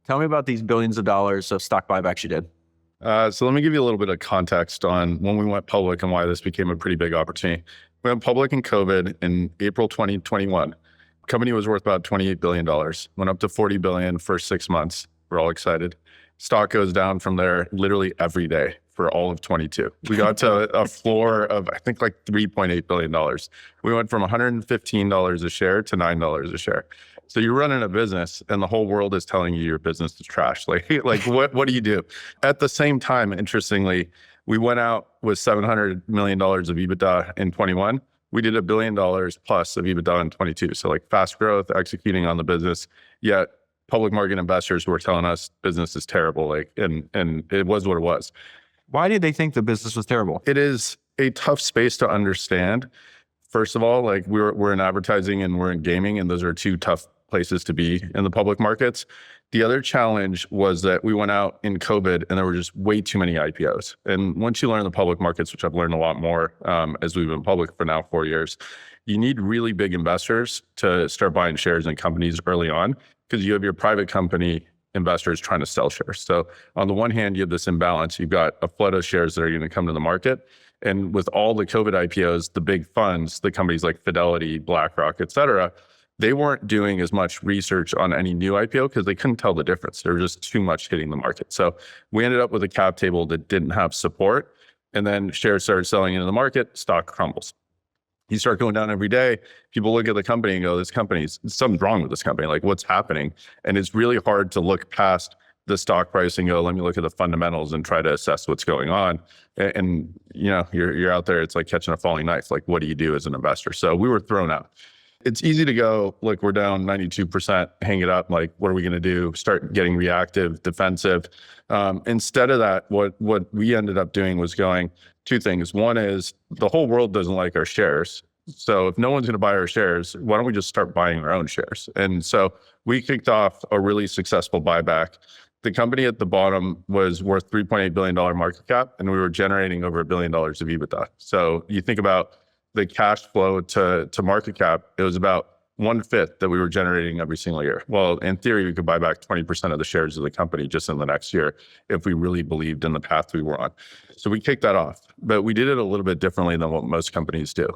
Tell me about these billions of dollars of stock buybacks you did. So let me give you a little bit of context on when we went public and why this became a pretty big opportunity. We went public in COVID in April 2021. Company was worth about $28 billion, went up to $40 billion for 6 months. We're all excited. Stock goes down from there literally every day for all of 22. We got to a floor of, I think, like $3.8 billion. We went from $115 a share to $9 a share. So you're running a business and the whole world is telling you your business is trash. Like what do you do? At the same time, interestingly, we went out with $700 million of EBITDA in 21. We did $1 billion plus of EBITDA in 22. So like fast growth, executing on the business, yet public market investors were telling us business is terrible. And it was what it was. Why did they think the business was terrible? It is a tough space to understand. First of all, like we're in advertising and we're in gaming, and those are two tough places to be in the public markets. The other challenge was that we went out in COVID and there were just way too many IPOs. And once you learn the public markets, which I've learned a lot more as we've been public for now 4 years, you need really big investors to start buying shares in companies early on, because you have your private company investors trying to sell shares. So on the one hand, you have this imbalance. You've got a flood of shares that are going to come to the market. And with all the COVID IPOs, the big funds, the companies like Fidelity, BlackRock, et cetera, they weren't doing as much research on any new IPO because they couldn't tell the difference. There was just too much hitting the market. So we ended up with a cap table that didn't have support. And then shares started selling into the market, stock crumbles. You start going down every day, people look at the company and go, something's wrong with this company. Like, what's happening? And it's really hard to look past the stock price and go, let me look at the fundamentals and try to assess what's going on. And you know, you're out there, it's like catching a falling knife. Like, what do you do as an investor? So we were thrown out. It's easy to go, look, we're down 92%, hang it up. Like, what are we going to do? Start getting reactive, defensive. Instead of that, what we ended up doing was going two things. One is the whole world doesn't like our shares. So if no one's going to buy our shares, why don't we just start buying our own shares? And so we kicked off a really successful buyback. The company at the bottom was worth $3.8 billion market cap, and we were generating over $1 billion of EBITDA. So you think about the cash flow to market cap, it was about 1/5 that we were generating every single year. Well, in theory, we could buy back 20% of the shares of the company just in the next year if we really believed in the path we were on. So we kicked that off, but we did it a little bit differently than what most companies do.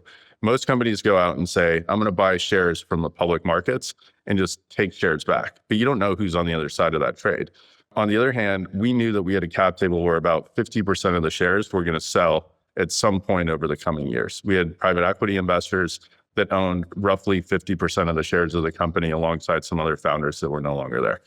Most companies go out and say, I'm going to buy shares from the public markets and just take shares back. But you don't know who's on the other side of that trade. On the other hand, we knew that we had a cap table where about 50% of the shares were going to sell at some point over the coming years. We had private equity investors that owned roughly 50% of the shares of the company alongside some other founders that were no longer there.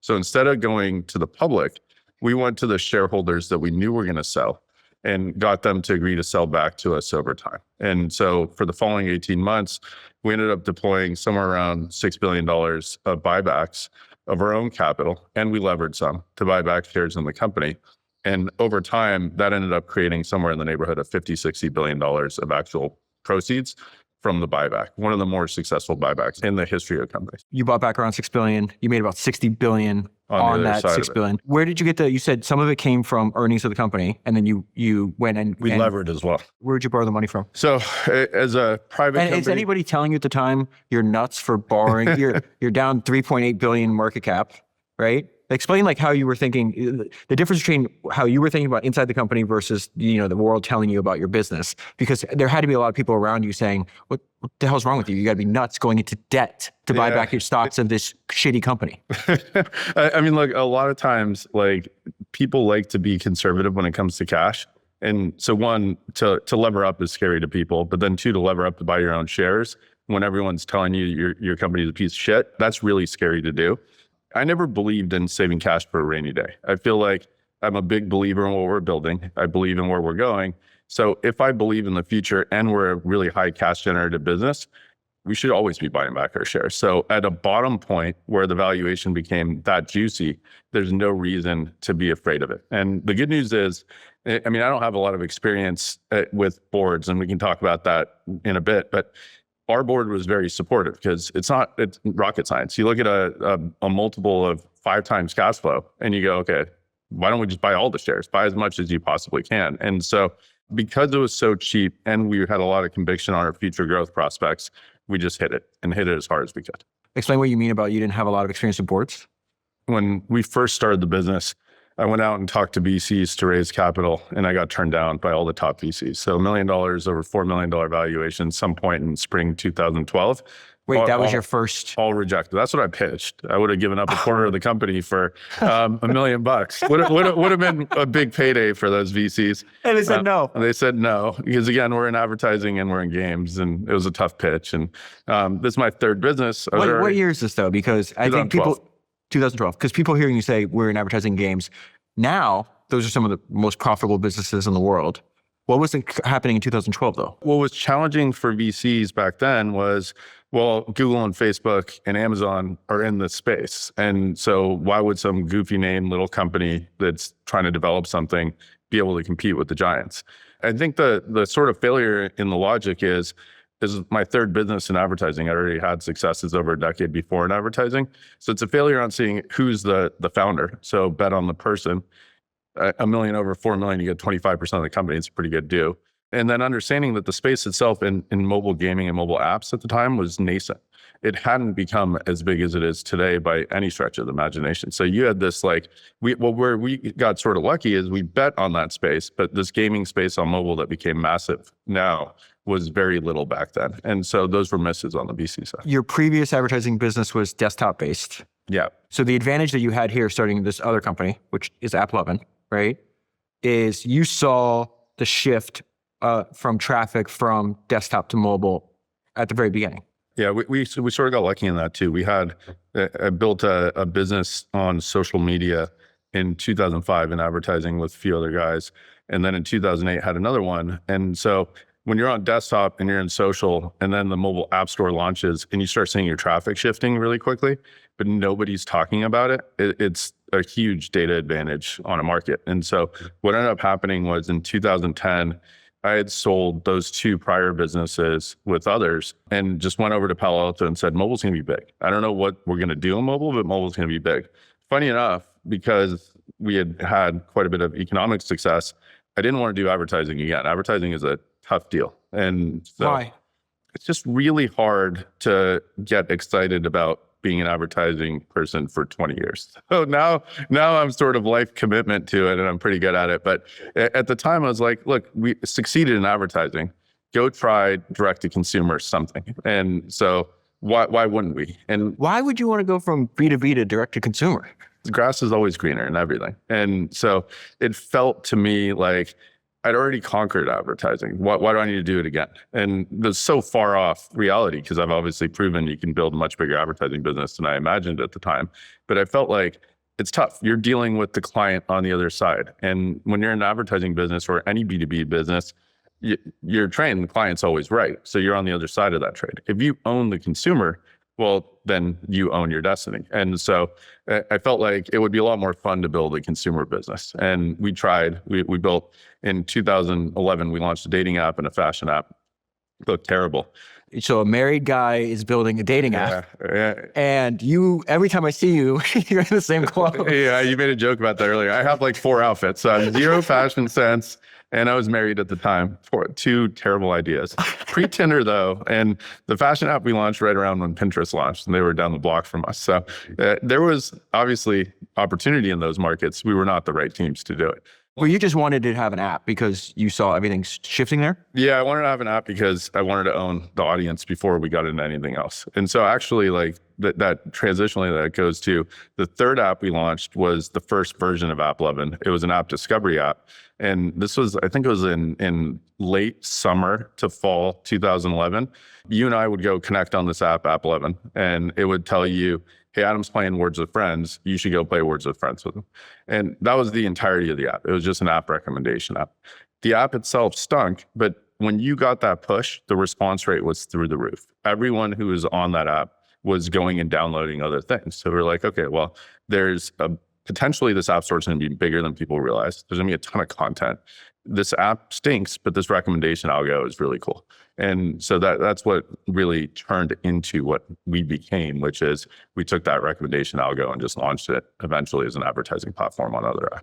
So instead of going to the public, we went to the shareholders that we knew were going to sell and got them to agree to sell back to us over time. And so for the following 18 months, we ended up deploying somewhere around $6 billion of buybacks of our own capital, and we levered some to buy back shares in the company. And over time, that ended up creating somewhere in the neighborhood of $50-60 billion of actual proceeds from the buyback. One of the more successful buybacks in the history of companies. You bought back around $6 billion. You made about $60 billion on that $6 billion. Where did you get you said some of it came from earnings of the company, and then you went and... We levered as well. Where did you borrow the money from? So as a private company... Is anybody telling you at the time you're nuts for borrowing? you're down $3.8 billion market cap, right? Explain like how you were thinking, the difference between how you were thinking about inside the company versus, you know, the world telling you about your business. Because there had to be a lot of people around you saying, what the hell's wrong with you? You got to be nuts going into debt to buy back your stocks of this shitty company. I mean, look, a lot of times, like, people like to be conservative when it comes to cash. And so one, to lever up is scary to people, but then two, to lever up to buy your own shares when everyone's telling you your company's a piece of shit, that's really scary to do. I never believed in saving cash for a rainy day. I feel like I'm a big believer in what we're building. I believe in where we're going. So if I believe in the future and we're a really high cash generative business, we should always be buying back our shares. So at a bottom point where the valuation became that juicy, there's no reason to be afraid of it. And the good news is, I mean, I don't have a lot of experience with boards, and we can talk about that in a bit, but our board was very supportive because it's rocket science. You look at a multiple of 5 times cash flow and you go, okay, why don't we just buy all the shares? Buy as much as you possibly can. And so because it was so cheap and we had a lot of conviction on our future growth prospects, we just hit it as hard as we could. Explain what you mean about you didn't have a lot of experience with boards. when we first started the business, I went out and talked to VCs to raise capital, and I got turned down by all the top VCs. So $1 million over $4 million valuation, some point in spring 2012. Wait, that was your first? All rejected. That's what I pitched. I would have given up a quarter of the company for $1 million. Would have been a big payday for those VCs. And they said no. They said no, because again, we're in advertising and we're in games, and it was a tough pitch. And this is my third business. What year is this though? Because I think 2012, because people hearing you say we're in advertising games, now those are some of the most profitable businesses in the world. What was happening in 2012 though? What was challenging for VCs back then was, well, Google and Facebook and Amazon are in this space. And so why would some goofy name little company that's trying to develop something be able to compete with the giants? I think the sort of failure in the logic is my third business in advertising. I already had successes over a decade before in advertising. So it's a failure on seeing who's the founder. So bet on the person. $1 million over $4 million, you get 25% of the company. It's a pretty good do. And then understanding that the space itself in mobile gaming and mobile apps at the time was nascent. It hadn't become as big as it is today by any stretch of the imagination. So you had this where we got sort of lucky is we bet on that space, but this gaming space on mobile that became massive now was very little back then. And so those were misses on the VC side. Your previous advertising business was desktop based. Yeah. So the advantage that you had here starting this other company, which is AppLovin, right, is you saw the shift from traffic from desktop to mobile at the very beginning. Yeah, we sort of got lucky in that too. I built a business on social media in 2005 in advertising with a few other guys. And then in 2008 had another one. And so when you're on desktop and you're in social and then the mobile app store launches and you start seeing your traffic shifting really quickly, but nobody's talking about it, it's a huge data advantage on a market. And so what ended up happening was in 2010, I had sold those two prior businesses with others and just went over to Palo Alto and said, mobile's going to be big. I don't know what we're going to do in mobile, but mobile's going to be big. Funny enough, because we had quite a bit of economic success, I didn't want to do advertising again. Advertising is a tough deal. And so why? It's just really hard to get excited about being an advertising person for 20 years. So now I'm sort of life commitment to it and I'm pretty good at it. But at the time I was like, look, we succeeded in advertising. Go try direct to consumer something. And so why wouldn't we? And why would you want to go from B2B to direct to consumer? The grass is always greener and everything. And so it felt to me like I'd already conquered advertising. Why do I need to do it again? And that's so far off reality because I've obviously proven you can build a much bigger advertising business than I imagined at the time. But I felt like it's tough. You're dealing with the client on the other side. And when you're in an advertising business or any B2B business, you're trained the client's always right. So you're on the other side of that trade. If you own the consumer, well, then you own your destiny. And so I felt like it would be a lot more fun to build a consumer business. And we tried. We built, in 2011, we launched a dating app and a fashion app. It looked terrible. So a married guy is building a dating app. Yeah. And you, every time I see you, you're in the same clothes. Yeah, you made a joke about that earlier. I have like 4 outfits. So I have zero fashion sense. And I was married at the time. 2 terrible ideas. Pre-Tinder though, and the fashion app we launched right around when Pinterest launched, and they were down the block from us. So there was obviously opportunity in those markets. We were not the right teams to do it. Well, you just wanted to have an app because you saw everything shifting there? Yeah, I wanted to have an app because I wanted to own the audience before we got into anything else. And so actually like that transitionally that goes to the third app we launched was the first version of AppLovin. It was an app discovery app. And this was, I think it was in late summer to fall 2011. You and I would go connect on this app, AppLovin, and it would tell you, hey, Adam's playing Words with Friends. You should go play Words with Friends with him. And that was the entirety of the app. It was just an app recommendation app. The app itself stunk, but when you got that push, the response rate was through the roof. Everyone who was on that app was going and downloading other things. So we're like, okay, well, there's potentially this app store is going to be bigger than people realize. There's going to be a ton of content. This app stinks, but this recommendation algo is really cool. And so that's what really turned into what we became, which is we took that recommendation algo and just launched it eventually as an advertising platform on other apps.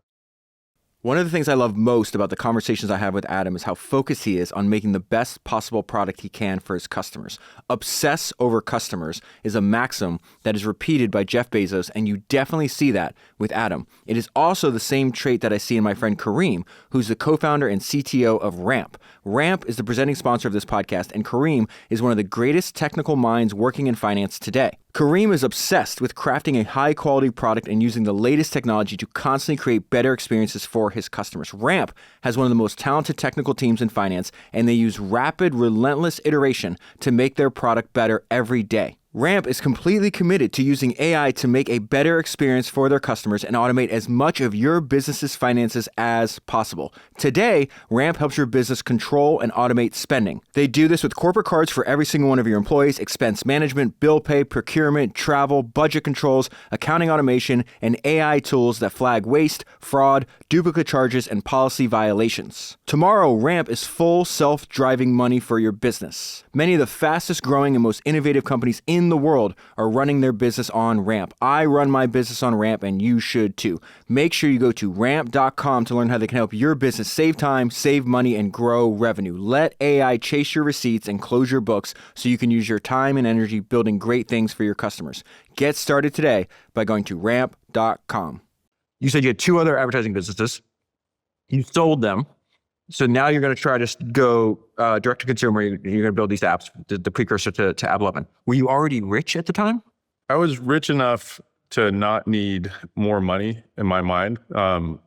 One of the things I love most about the conversations I have with Adam is how focused he is on making the best possible product he can for his customers. Obsess over customers is a maxim that is repeated by Jeff Bezos, and you definitely see that with Adam. It is also the same trait that I see in my friend Kareem, who's the co-founder and CTO of Ramp. Ramp is the presenting sponsor of this podcast, and Kareem is one of the greatest technical minds working in finance today. Kareem is obsessed with crafting a high-quality product and using the latest technology to constantly create better experiences for his customers. Ramp has one of the most talented technical teams in finance, and they use rapid, relentless iteration to make their product better every day. Ramp is completely committed to using AI to make a better experience for their customers and automate as much of your business's finances as possible. Today, Ramp helps your business control and automate spending. They do this with corporate cards for every single one of your employees, expense management, bill pay, procurement, travel, budget controls, accounting automation, and AI tools that flag waste, fraud, duplicate charges, and policy violations. Tomorrow, Ramp is full self-driving money for your business. Many of the fastest growing and most innovative companies in the world are running their business on Ramp. I run my business on Ramp, and you should too. Make sure you go to ramp.com to learn how they can help your business save time, save money, and grow revenue. Let AI chase your receipts and close your books so you can use your time and energy building great things for your customers. Get started today by going to ramp.com. You said you had 2 other advertising businesses. You sold them. So now you're going to try to go direct to consumer. You're going to build these apps, the precursor to AppLovin. Were you already rich at the time? I was rich enough to not need more money in my mind.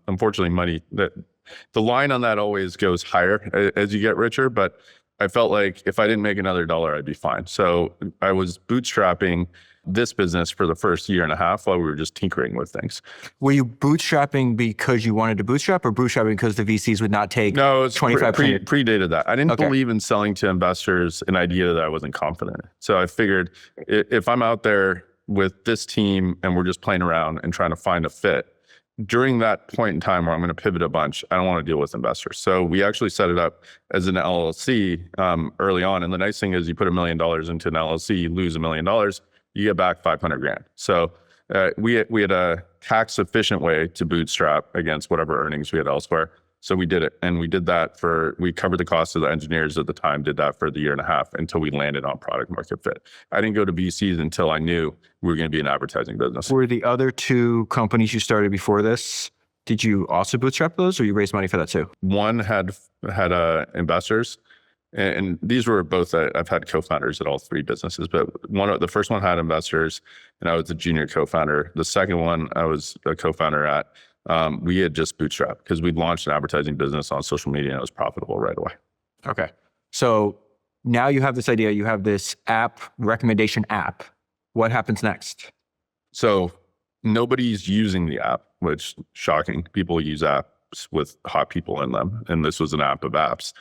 Unfortunately, the line on that always goes higher as you get richer, but I felt like if I didn't make another dollar, I'd be fine. So I was bootstrapping this business for the first year and a half while we were just tinkering with things. Were you bootstrapping because you wanted to bootstrap, or bootstrapping because the VCs would not take 25%? Predated that. I didn't believe in selling to investors an idea that I wasn't confident in. So I figured if I'm out there with this team and we're just playing around and trying to find a fit, during that point in time where I'm going to pivot a bunch, I don't want to deal with investors. So we actually set it up as an LLC early on. And the nice thing is you put $1 million into an LLC, you lose $1 million, you get back 500 grand. So we had a tax efficient way to bootstrap against whatever earnings we had elsewhere. So we did it. And we did that we covered the cost of the engineers at the time, did that for the year and a half until we landed on product market fit. I didn't go to VCs until I knew we were going to be an advertising business. Were the other 2 companies you started before this, did you also bootstrap those, or you raised money for that too? One had investors. And these were both, I've had co-founders at all 3 businesses, but the first one had investors and I was a junior co-founder. The second one I was a co-founder at, we had just bootstrapped because we'd launched an advertising business on social media and it was profitable right away. Okay. So now you have this idea, you have this recommendation app. What happens next? So nobody's using the app, which shocking. People use apps with hot people in them. And this was an app of apps.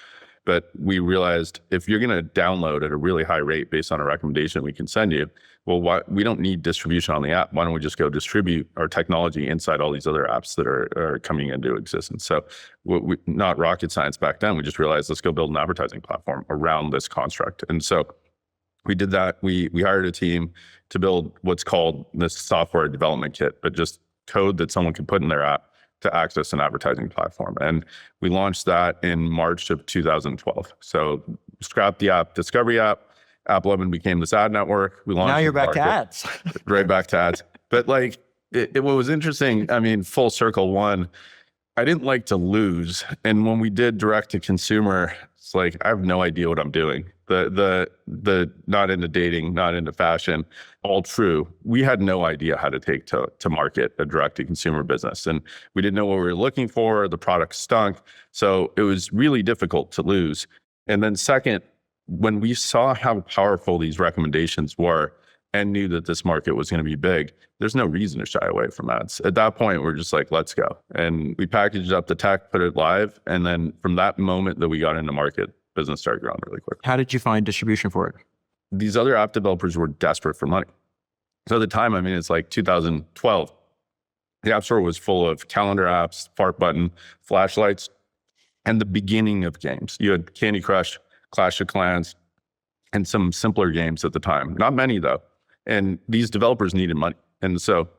But we realized if you're going to download at a really high rate based on a recommendation we can send you, well, we don't need distribution on the app. Why don't we just go distribute our technology inside all these other apps that are coming into existence? So not rocket science back then. We just realized, let's go build an advertising platform around this construct. And so we did that. We hired a team to build what's called this software development kit, but just code that someone can put in their app to access an advertising platform. And we launched that in March of 2012. So scrapped the app discovery app. AppLovin became this ad network. We launched. Now you're back to ads. Right back to ads. But like, what was interesting, I mean, full circle one, I didn't like to lose. And when we did direct to consumer, it's like, I have no idea what I'm doing. The not into dating, not into fashion, all true. We had no idea how to take to market a direct to consumer business. And we didn't know what we were looking for. The product stunk. So it was really difficult to lose. And then second, when we saw how powerful these recommendations were and knew that this market was going to be big, there's no reason to shy away from ads. At that point, we're just like, let's go. And we packaged up the tech, put it live. And then from that moment that we got into market, business started growing really quick. How did you find distribution for it? These other app developers were desperate for money. So at the time, I mean, it's like 2012. The App Store was full of calendar apps, fart button, flashlights, and the beginning of games. You had Candy Crush, Clash of Clans, and some simpler games at the time. Not many, though. And these developers needed money. And so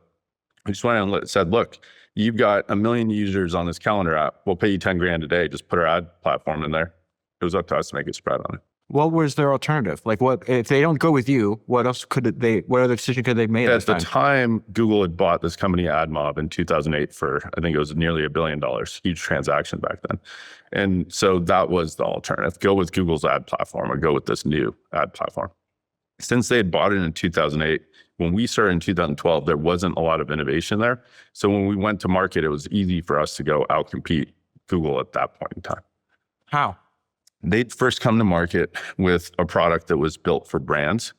We just went and said, look, you've got 1 million users on this calendar app. We'll pay you 10 grand a day. Just put our ad platform in there. It was up to us to make a spread on it. What was their alternative? Like, what if they don't go with you? What else what other decision could they make? At the time, Google had bought this company AdMob in 2008 for, I think it was nearly $1 billion, huge transaction back then. And so that was the alternative. Go with Google's ad platform or go with this new ad platform. Since they had bought it in 2008, when we started in 2012, there wasn't a lot of innovation there. So when we went to market, it was easy for us to go outcompete Google at that point in time. How? They'd first come to market with a product that was built for brands.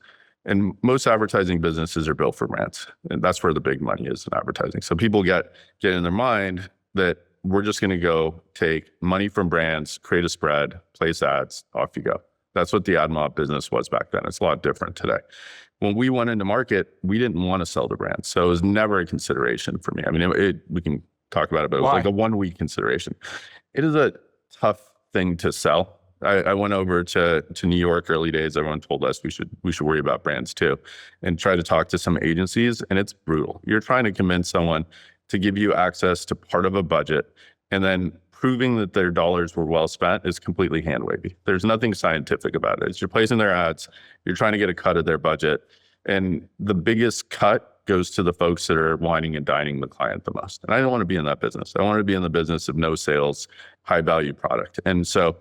And most advertising businesses are built for brands. And that's where the big money is in advertising. So people get in their mind that we're just going to go take money from brands, create a spread, place ads, off you go. That's what the AdMob business was back then. It's a lot different today. When we went into market, we didn't want to sell to brands. So it was never a consideration for me. I mean, we can talk about it, but it was like a 1 week consideration. It is a tough thing to sell. I went over to New York early days. Everyone told us we should worry about brands too, and try to talk to some agencies. And it's brutal. You're trying to convince someone to give you access to part of a budget, and then proving that their dollars were well spent is completely hand wavy. There's nothing scientific about it. It's you're placing their ads. You're trying to get a cut of their budget, and the biggest cut goes to the folks that are whining and dining the client the most. And I don't want to be in that business. I want to be in the business of no sales, high value product. And so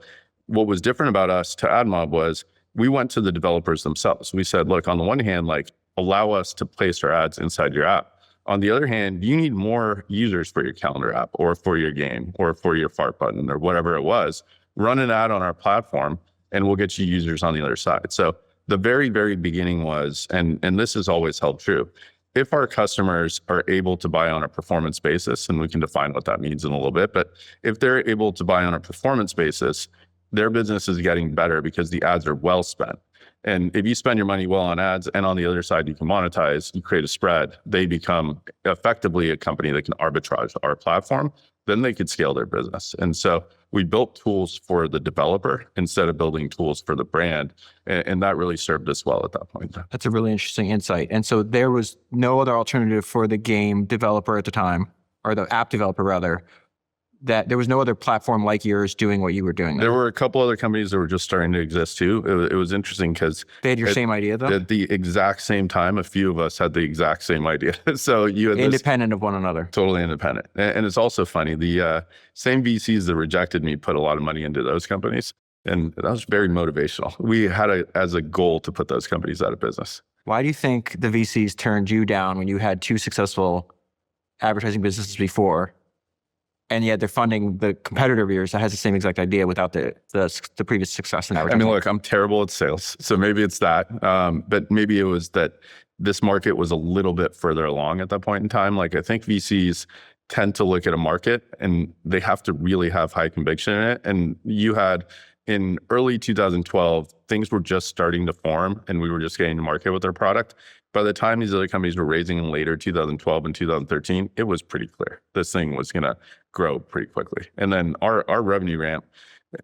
what was different about us to AdMob was we went to the developers themselves. We said, look, on the one hand, like allow us to place our ads inside your app. On the other hand, you need more users for your calendar app or for your game or for your fart button or whatever it was. Run an ad on our platform and we'll get you users on the other side. So the very, very beginning was, and this has always held true, if our customers are able to buy on a performance basis, and we can define what that means in a little bit, but if they're able to buy on a performance basis, their business is getting better because the ads are well spent. And if you spend your money well on ads and on the other side, you can monetize, you create a spread, they become effectively a company that can arbitrage our platform, then they could scale their business. And so we built tools for the developer instead of building tools for the brand. And that really served us well at that point. That's a really interesting insight. And so there was no other alternative for the game developer at the time, or the app developer rather, that there was no other platform like yours doing what you were doing. There were a couple other companies that were just starting to exist too. It was interesting because they had your same idea though? At the exact same time, a few of us had the exact same idea. So you had independent of one another. Totally independent. And it's also funny, the same VCs that rejected me put a lot of money into those companies. And that was very motivational. We had as a goal to put those companies out of business. Why do you think the VCs turned you down when you had 2 successful advertising businesses before? And yet they're funding the competitor of yours that has the same exact idea without the previous success in advertising. I mean, look, I'm terrible at sales. So maybe it's that. But maybe it was that this market was a little bit further along at that point in time. Like I think VCs tend to look at a market and they have to really have high conviction in it. And you had in early 2012, things were just starting to form and we were just getting to market with our product. By the time these other companies were raising in later 2012 and 2013, it was pretty clear this thing was going to grow pretty quickly. And then our revenue ramp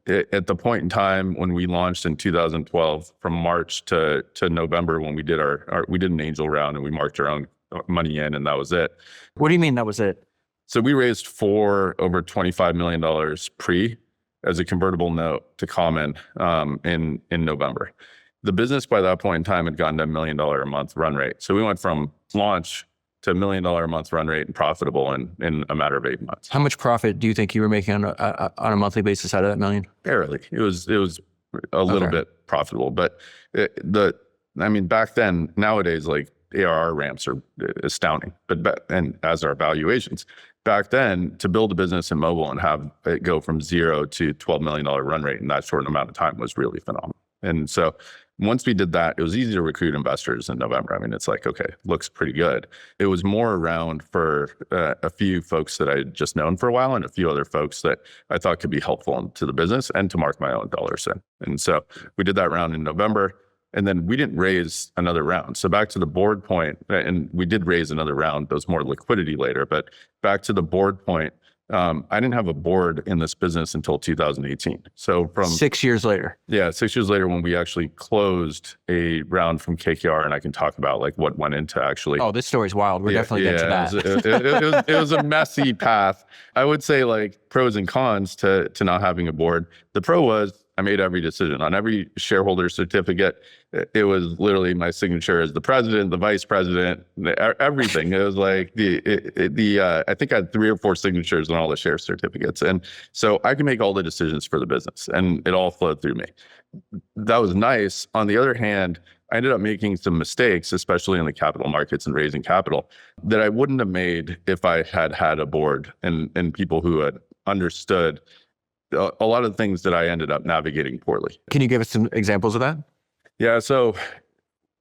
at the point in time when we launched in 2012, from March to November, when we did we did an angel round and we marked our own money in, and that was it. What do you mean that was it? So we raised over $25 million pre as a convertible note to common in November. The business by that point in time had gotten to $1 million a month run rate. So we went from launch to $1 million a month run rate and profitable in a matter of 8 months. How much profit do you think you were making on a monthly basis out of that million? Barely. It was a little bit profitable, but back then, nowadays, like ARR ramps are astounding, and as are valuations. Back then, to build a business in mobile and have it go from 0 to $12 million run rate in that short amount of time was really phenomenal. And so once we did that, it was easy to recruit investors in November. I mean, it's like, okay, looks pretty good. It was more around for a few folks that I had just known for a while and a few other folks that I thought could be helpful to the business and to mark my own dollars in. And so we did that round in November, and then we didn't raise another round. So back to the board point, and we did raise another round. There was more liquidity later, but back to the board point, I didn't have a board in this business until 2018. So from 6 years later. Yeah, 6 years later when we actually closed a round from KKR, and I can talk about like what went into actually. Oh, this story's wild. We're definitely getting to that. It was a messy path. I would say like pros and cons to not having a board. The pro was I made every decision on every shareholder certificate. It was literally my signature as the president, the vice president, everything. It was like I think I had 3 or 4 signatures on all the share certificates. And so I can make all the decisions for the business and it all flowed through me. That was nice. On the other hand, I ended up making some mistakes, especially in the capital markets and raising capital, that I wouldn't have made if I had had a board and people who had understood a lot of things that I ended up navigating poorly. Can you give us some examples of that? Yeah. So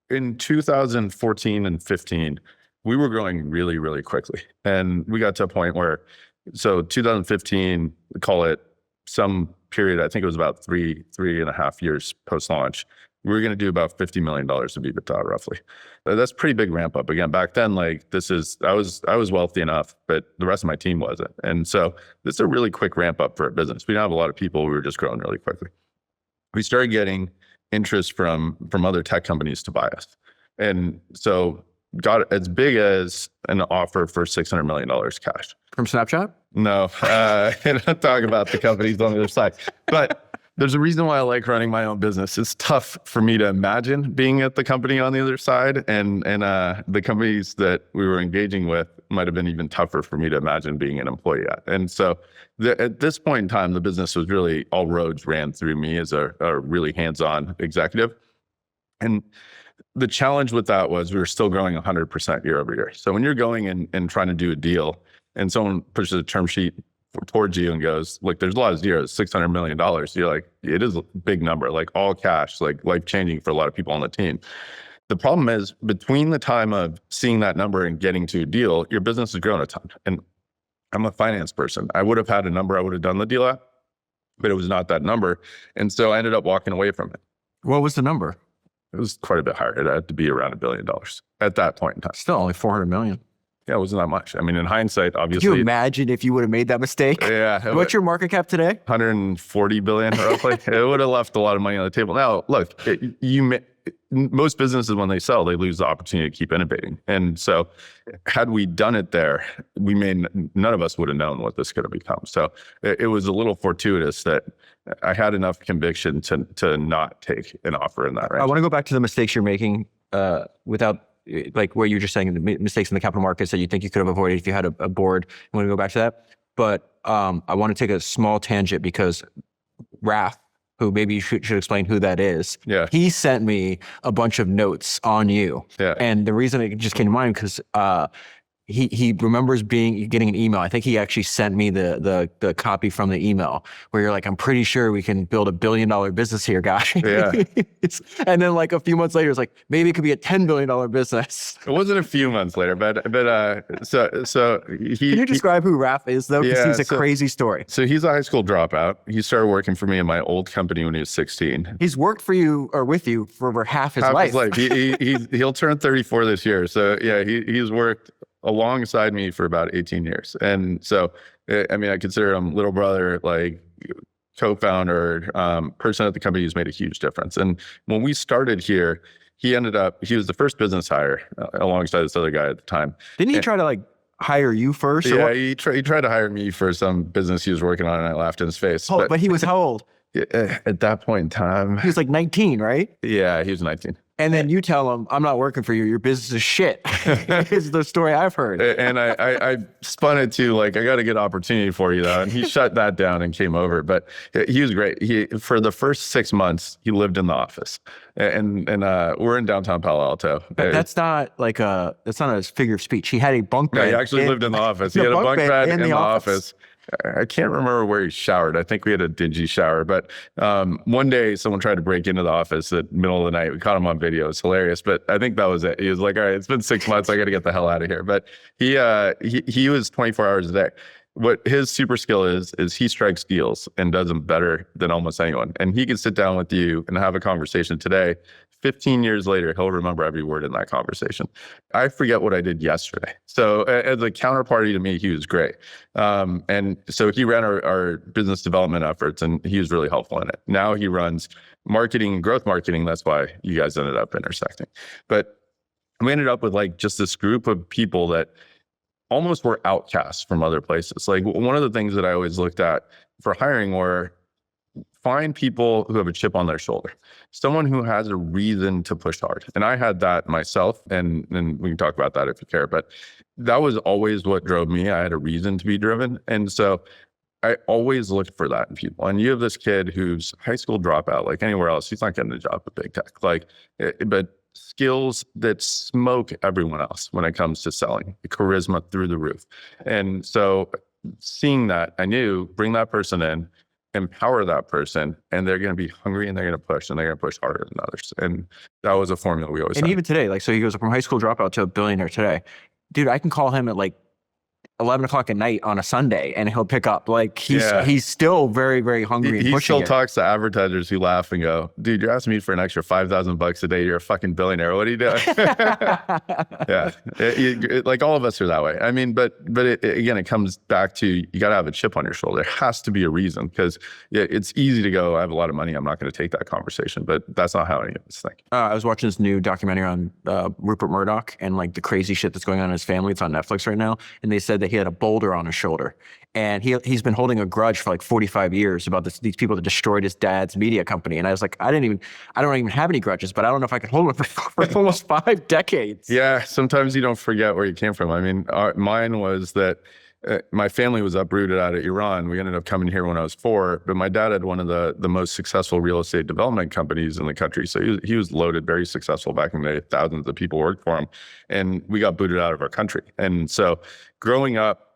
in 2014 and 15, we were growing really, really quickly. And we got to a point where, so 2015, call it some period, I think it was about three and a half years post-launch, we were going to do about $50 million of EBITDA roughly. That's a pretty big ramp up. Again, back then, like I was wealthy enough, but the rest of my team wasn't. And so this is a really quick ramp up for a business. We didn't have a lot of people. We were just growing really quickly. We started getting interest from other tech companies to buy us. And so got as big as an offer for $600 million cash. From Snapchat? No, I don't talk about the companies on the other side, but there's a reason why I like running my own business. It's tough for me to imagine being at the company on the other side, and the companies that we were engaging with might have been even tougher for me to imagine being an employee at. And so at this point in time, the business was really, all roads ran through me as a really hands-on executive. And the challenge with that was we were still growing 100% year over year. So when you're going and trying to do a deal and someone pushes a term sheet towards you and goes, look, there's a lot of zeros, $600 million. You're like, it is a big number, like all cash, like life-changing for a lot of people on the team. The problem is between the time of seeing that number and getting to a deal, your business has grown a ton. And I'm a finance person. I would have had a number I would have done the deal at, but it was not that number. And so I ended up walking away from it. What was the number? It was quite a bit higher. It had to be around $1 billion at that point in time. Still only 400 million. Yeah, it wasn't that much. I mean, in hindsight, obviously. Can you imagine if you would have made that mistake? Yeah. What's your market cap today? 140 billion roughly. It would have left a lot of money on the table. Now, look, most businesses, when they sell, they lose the opportunity to keep innovating. And so had we done it there, none of us would have known what this could have become. So it was a little fortuitous that I had enough conviction to not take an offer in that range. I want to go back to the mistakes you're making without, like where you're just saying the mistakes in the capital markets that you think you could have avoided if you had a board. I want to go back to that. But I want to take a small tangent because Raph, who maybe you should explain who that is. Yeah. He sent me a bunch of notes on you. Yeah. And the reason it just came to mind because he remembers getting an email. I think he actually sent me the copy from the email where you're like, I'm pretty sure we can build $1 billion business here, guy. Yeah. And then like a few months later, it's like, maybe it could be a $10 billion business. It wasn't a few months later, but so he. Can you describe who Raph is though? Because he's a crazy story. So he's a high school dropout. He started working for me in my old company when he was 16. He's worked for you or with you for over half his life. He'll turn 34 this year. So yeah, he's worked alongside me for about 18 years. And so, I mean, I consider him little brother, like co-founder, person at the company who's made a huge difference. And when we started here, he was the first business hire alongside this other guy at the time. Didn't he try to like hire you first? Yeah, he tried to hire me for some business he was working on and I laughed in his face. Oh, but he was how old? At that point in time. He was like 19, right? Yeah, he was 19. And then you tell him, I'm not working for you. Your business is shit. Is the story I've heard. And I spun it to like, I got a good opportunity for you though. And he shut that down and came over. But he was great. For the first 6 months, he lived in the office. And we're in downtown Palo Alto. But that's not a figure of speech. He had a bunk bed. No, he actually lived in the office. He had a bunk bed in the office. I can't remember where he showered. I think we had a dingy shower, but one day someone tried to break into the office at the middle of the night. We caught him on video. It's hilarious, but I think that was it. He was like, all right, it's been 6 months. I got to get the hell out of here. But he was 24 hours a day. what his super skill is he strikes deals and does them better than almost anyone. And he can sit down with you and have a conversation today. 15 years later, he'll remember every word in that conversation. I forget what I did yesterday. So as a counterparty to me, he was great. And so he ran our business development efforts, and he was really helpful in it. Now he runs marketing, growth marketing. That's why you guys ended up intersecting. But we ended up with like just this group of people that almost were outcasts from other places. Like one of the things that I always looked at for hiring were find people who have a chip on their shoulder, someone who has a reason to push hard. And I had that myself, and we can talk about that if you care, but that was always what drove me. I had a reason to be driven. And so I always looked for that in people. And you have this kid who's high school dropout, like anywhere else, he's not getting a job at big tech, but skills that smoke everyone else when it comes to selling, charisma through the roof. And so seeing that, I knew, bring that person in, empower that person, and they're going to be hungry, and they're going to push, and they're going to push harder than others. And that was a formula we always had. And even today, like, so he goes from high school dropout to a billionaire today. Dude, I can call him at like 11 o'clock at night on a Sunday and he'll pick up. Like he's still very, very hungry and he pushing still it. talks to advertisers who laugh and go, dude, you're asking me for an extra $5,000 a day. You're a fucking billionaire. What are you doing? Yeah. Like all of us are that way. I mean, but again, it comes back to, you got to have a chip on your shoulder. There has to be a reason, because it's easy to go, I have a lot of money, I'm not going to take that conversation, but that's not how any of us think. I was watching this new documentary on Rupert Murdoch and like the crazy shit that's going on in his family. It's on Netflix right now. And they said that he had a boulder on his shoulder. And he's been holding a grudge for like 45 years about these people that destroyed his dad's media company. And I was like, I don't even have any grudges, but I don't know if I could hold it for almost 5 decades. Yeah, sometimes you don't forget where you came from. I mean, mine was that my family was uprooted out of Iran. We ended up coming here when I was 4, but my dad had one of the most successful real estate development companies in the country. So he was loaded, very successful back in the day. Thousands of people worked for him, and we got booted out of our country. And so growing up,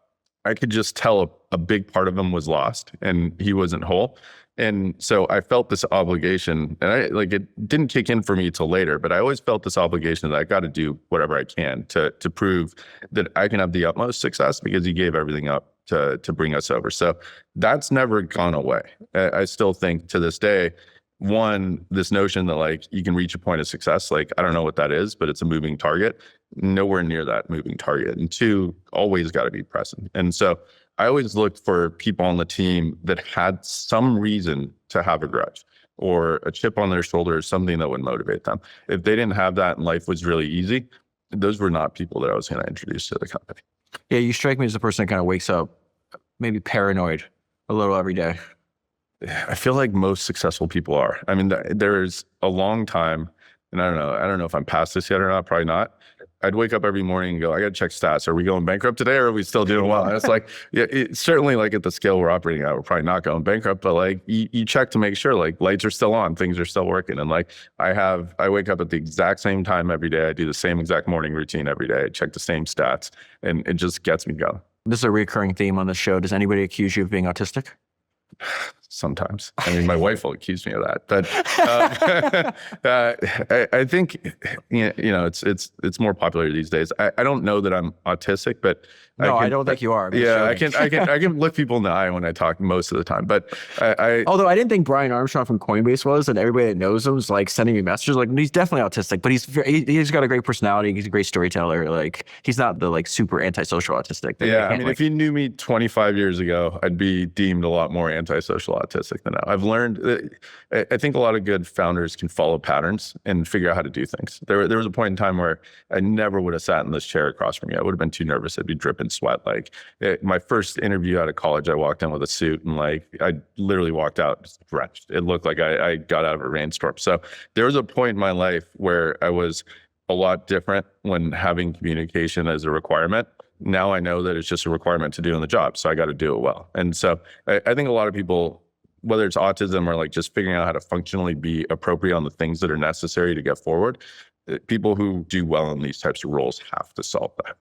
I could just tell a big part of him was lost and he wasn't whole. And so I felt this obligation, and it didn't kick in for me till later, but I always felt this obligation that I got to do whatever I can to prove that I can have the utmost success, because he gave everything up to bring us over. So that's never gone away. I still think to this day, one, this notion that like you can reach a point of success, like I don't know what that is, but it's a moving target, nowhere near that moving target. And 2, always got to be present. And so I always looked for people on the team that had some reason to have a grudge or a chip on their shoulder, or something that would motivate them. If they didn't have that and life was really easy, those were not people that I was going to introduce to the company. Yeah, you strike me as the person that kind of wakes up maybe paranoid a little every day. I feel like most successful people are. I mean, there's a long time, and I don't know if I'm past this yet or not, probably not. I'd wake up every morning and go, I got to check stats. Are we going bankrupt today, or are we still doing well? And it's like, certainly like at the scale we're operating at, we're probably not going bankrupt, but like you check to make sure like lights are still on, things are still working. And like I wake up at the exact same time every day. I do the same exact morning routine every day. I check the same stats, and it just gets me going. This is a recurring theme on the show. Does anybody accuse you of being autistic? Sometimes. I mean, my wife will accuse me of that, but I think it's more popular these days. I don't know that I'm autistic, but I don't think you are. I can look people in the eye when I talk most of the time. But although I didn't think Brian Armstrong from Coinbase was, and everybody that knows him is like sending me messages like he's definitely autistic, but he's got a great personality. He's a great storyteller. Like he's not the like super antisocial autistic. Yeah, I mean, if you knew me 25 years ago, I'd be deemed a lot more antisocial autistic than now. I've learned. I think a lot of good founders can follow patterns and figure out how to do things. There was a point in time where I never would have sat in this chair across from you. I would have been too nervous. I'd be dripping sweat. Like my first interview out of college, I walked in with a suit and like I literally walked out just drenched. It looked like I got out of a rainstorm. So there was a point in my life where I was a lot different when having communication as a requirement. Now I know that it's just a requirement to do in the job. So I got to do it well. And so I think a lot of people, whether it's autism or like just figuring out how to functionally be appropriate on the things that are necessary to get forward, people who do well in these types of roles have to solve that.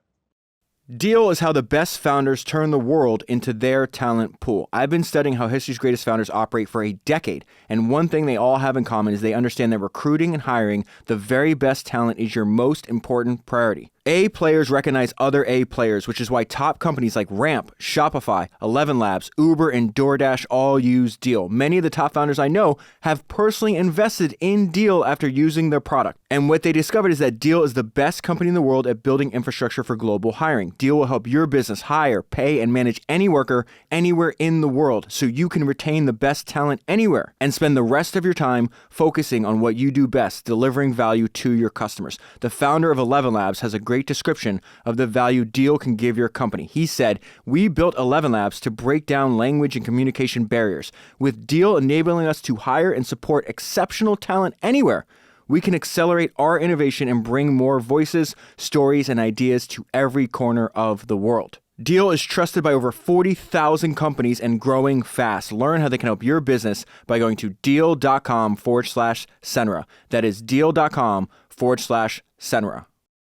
Deal is how the best founders turn the world into their talent pool. I've been studying how history's greatest founders operate for a decade, and one thing they all have in common is they understand that recruiting and hiring the very best talent is your most important priority. A players recognize other A players, which is why top companies like Ramp, Shopify, 11 Labs, Uber, and DoorDash all use Deal. Many of the top founders I know have personally invested in Deal after using their product. And what they discovered is that Deal is the best company in the world at building infrastructure for global hiring. Deal will help your business hire, pay, and manage any worker anywhere in the world so you can retain the best talent anywhere and spend the rest of your time focusing on what you do best, delivering value to your customers. The founder of 11 Labs has a great description of the value Deal can give your company. He said, "We built 11 Labs to break down language and communication barriers. With Deal enabling us to hire and support exceptional talent anywhere, we can accelerate our innovation and bring more voices, stories, and ideas to every corner of the world." Deal is trusted by over 40,000 companies and growing fast. Learn how they can help your business by going to deal.com/Senra. That is deal.com/Senra.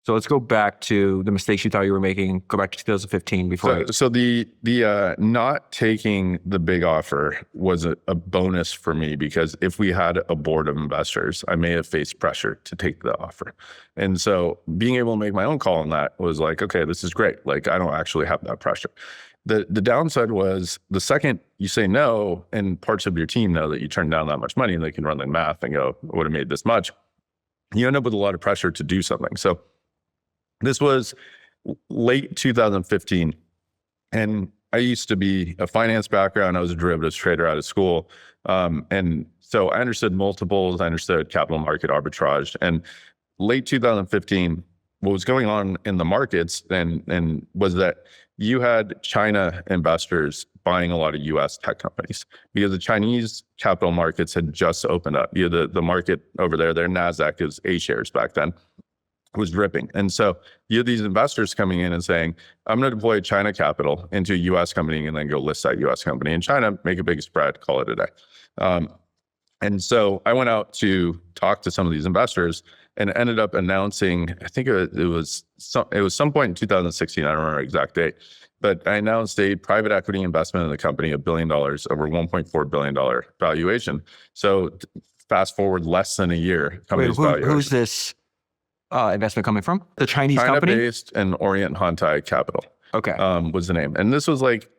So let's go back to the mistakes you thought you were making. Go back to 2015 before. So the not taking the big offer was a bonus for me, because if we had a board of investors, I may have faced pressure to take the offer. And so being able to make my own call on that was like, okay, this is great. Like, I don't actually have that pressure. The downside was the second you say no, and parts of your team know that you turned down that much money and they can run the math and go, I would have made this much. You end up with a lot of pressure to do something. So this was late 2015, and I used to be a finance background. I was a derivatives trader out of school. And so I understood multiples, I understood capital market arbitrage. And late 2015, what was going on in the markets and was that you had China investors buying a lot of US tech companies, because the Chinese capital markets had just opened up. You know, the market over there, their NASDAQ is A shares back then, was dripping. And so you had these investors coming in and saying, I'm going to deploy China capital into a US company and then go list that US company in China, make a big spread, call it a day. And so I went out to talk to some of these investors and ended up announcing, I think it was some point in 2016, I don't remember the exact date, but I announced a private equity investment in the company, $1 billion, over $1.4 billion valuation. So fast forward less than a year. Who's this investment coming from? The Chinese company? China-based and Orient Hantai Capital. Okay. Was the name. And this was like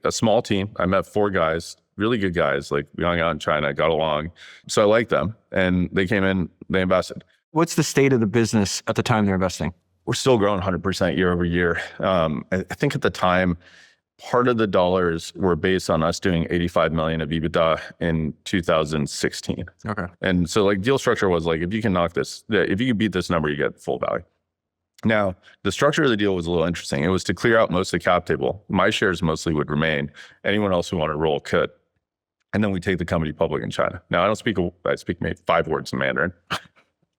a small team. I met 4 guys, really good guys. Like, we hung out in China, got along. So I liked them. And they came in, they invested. What's the state of the business at the time they're investing? We're still growing 100% year over year. I think at the time, part of the dollars were based on us doing 85 million of EBITDA in 2016. Okay. And so like deal structure was like, if you can beat this number, you get full value. Now, the structure of the deal was a little interesting. It was to clear out most of the cap table. My shares mostly would remain. Anyone else who wanted to roll could. And then we take the company public in China. Now, I speak maybe 5 words in Mandarin.